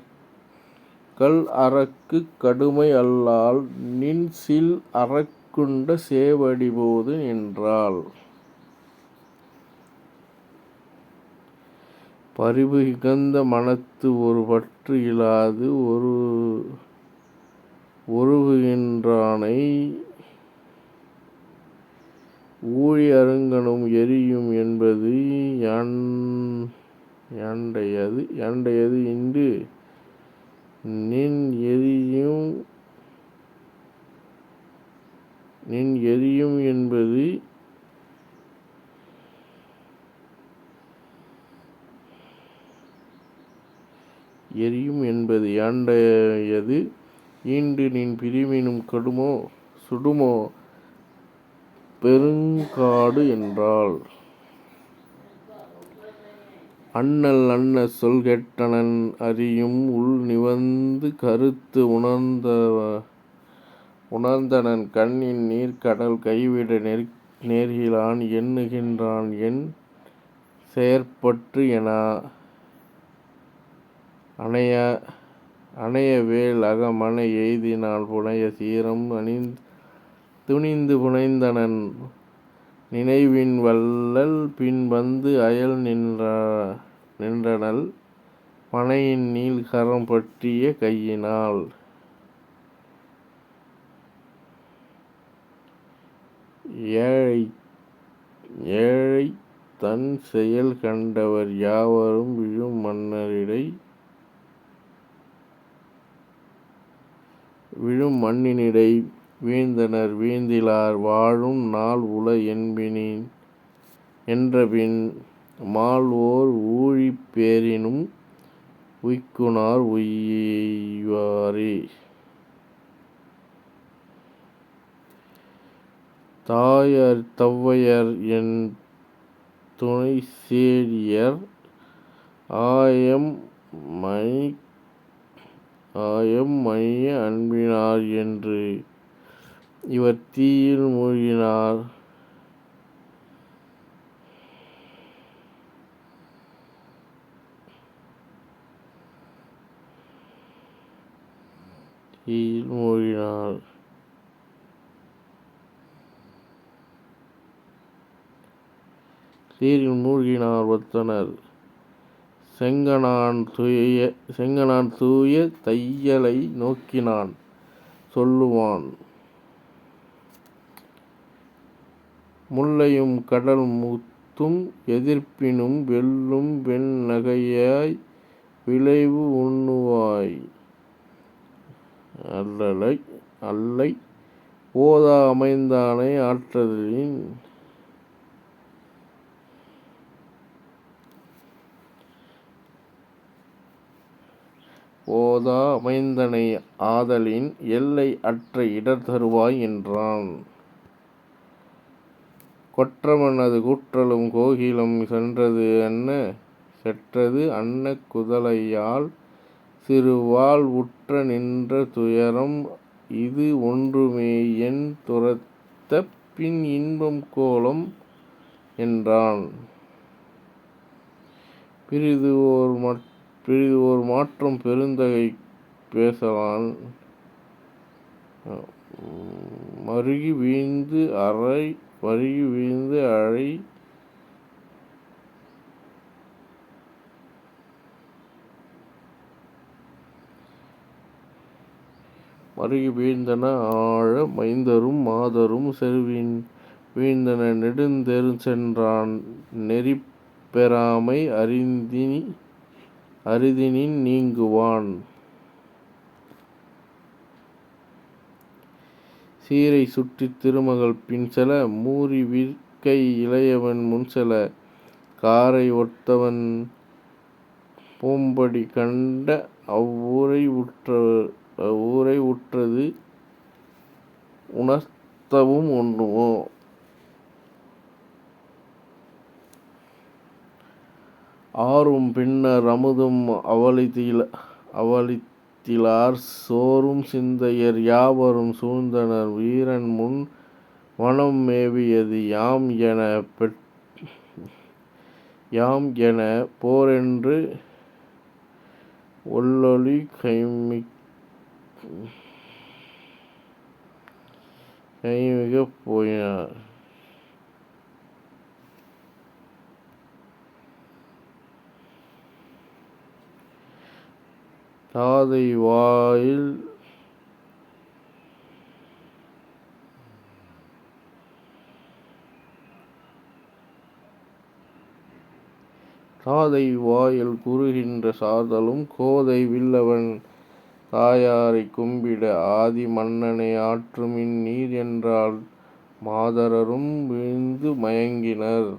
கல் அரக்கு கடுமை அல்லால் நின்சில் அரக்குண்ட சேவடி போது நின்றாள். பரிவு இகந்த மனத்து ஒரு பற்று இலாது ஒருவுகின்றானை ஊழி அருங்கனும் எரியும் என்பது யாண்டையது இன்று நின் எரியும் என்பது யாண்டையது ஈண்டு நின் பிரிவினும் கடுமோ சுடுமோ பெருங்காடு என்றாள். அண்ணல் சொல் கெட்டனன் அறியும் உள் நிவந்து கருத்து உணர்ந்தனன் கண்ணின் நீர்க்கடல் கைவிட நேர்கிலான் எண்ணுகின்றான் என் செயற்பற்று எனா அணைய வேல் அகமனை எய்தினாள் புனைய சீரம் துணிந்து புனைந்தனன் நினைவின் வள்ளல் பின் வந்து அயல் நின்றனள் பனையின் நீள் கரம் பற்றிய கையினாள். ஏழை தன் செயல் கண்டவர் யாவரும் விழும் மண்ணினிடை வீழ்ந்தனர் வீழ்ந்திலார் வாழும் நாள் உள என்றபின் மால்வோர் ஊழிப் பேரினும் உய்க்குனார் உய்வாரே. தவ்வையர் என் துணை சேடியர் ஆயம் மணிய அன்பினார் என்று இவர் தீயில் மூழ்கினார் சீரில் மூழ்கினார் ஒத்தனர் செங்கணான் தூய தையலை நோக்கினான் சொல்லுவான். முல்லையும் கடல் முத்தும் எதிர்ப்பினும் வெல்லும் வெண்ணகையாய் விளைவு உண்ணுவாய் அல்லை ஓதா அமைந்தானை ஆற்றலின் ஓதா அமைந்தனை ஆதலின் எல்லை அற்ற இடர் தருவாய் என்றான். கொற்றவன் அது கூற்றலும் கோகிலம் செற்றது அன்ன குதலையால் சிறுவாள் உற்ற நின்ற துயரம் இது ஒன்றுமே என் துரத்த பின் இன்பம் கோலம் என்றான். பிறிது ஓர் மாற்றம் பெருந்தகை பேசலான் மருகி வீழ்ந்து அறை மருகி வீழ்ந்தன ஆழ மைந்தரும் மாதரும் செருவின் வீழ்ந்தன நெடுந்தெரு சென்றான் நெறிப்பெறாமை அரிதினின் நீங்குவான். சீரை சுற்றித் திருமகள் பின்செல மூரி விற்கை இளையவன் முன்செல காரை ஒத்தவன் பூம்படி கண்ட அவ்வூரை உற்றது உணர்த்தவும் ஒண்ணுமோ. ஆரும் பின்னர் அமுதும் அவளித்திலார் சோரும் சிந்தையர் யாவரும் சூழ்ந்தனர் வீரன் முன் வனம் மேவியது யாம் என போரென்று ஒல்லொளி கைமிகப் போயினார். தாதை வாயில் குறுகின்ற சார்தலும் கோதை வில்லவன் தாயாரைக் கும்பிட ஆதி மன்னனை ஆற்றுமின் நீர் என்றால் மாதரரும் வீழ்ந்து மயங்கினர்.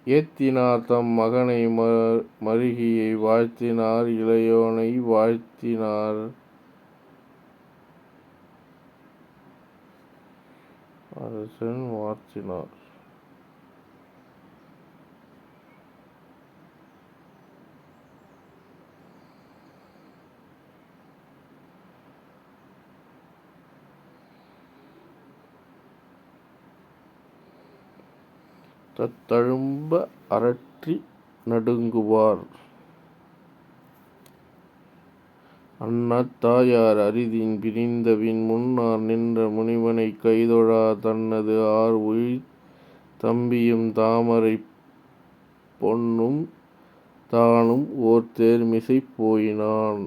ஏத்தினார் தம் மகனை மருகியை வாழ்த்தினார் இளையோனை வாழ்த்தினார் அரசன் வாழ்த்தினார். தத்தழும்ப அரற்றி நடுங்குவார். அண்ணாத் தாயார் அரிதின் பிரிந்தபின் முன்னார் நின்ற முனிவனைக் கைதொழா தன்னது ஆர் உயிர்த் தம்பியும் தாமரைப் பொன்னும் தானும் ஓர் தேர்மிசைப் போயினான்.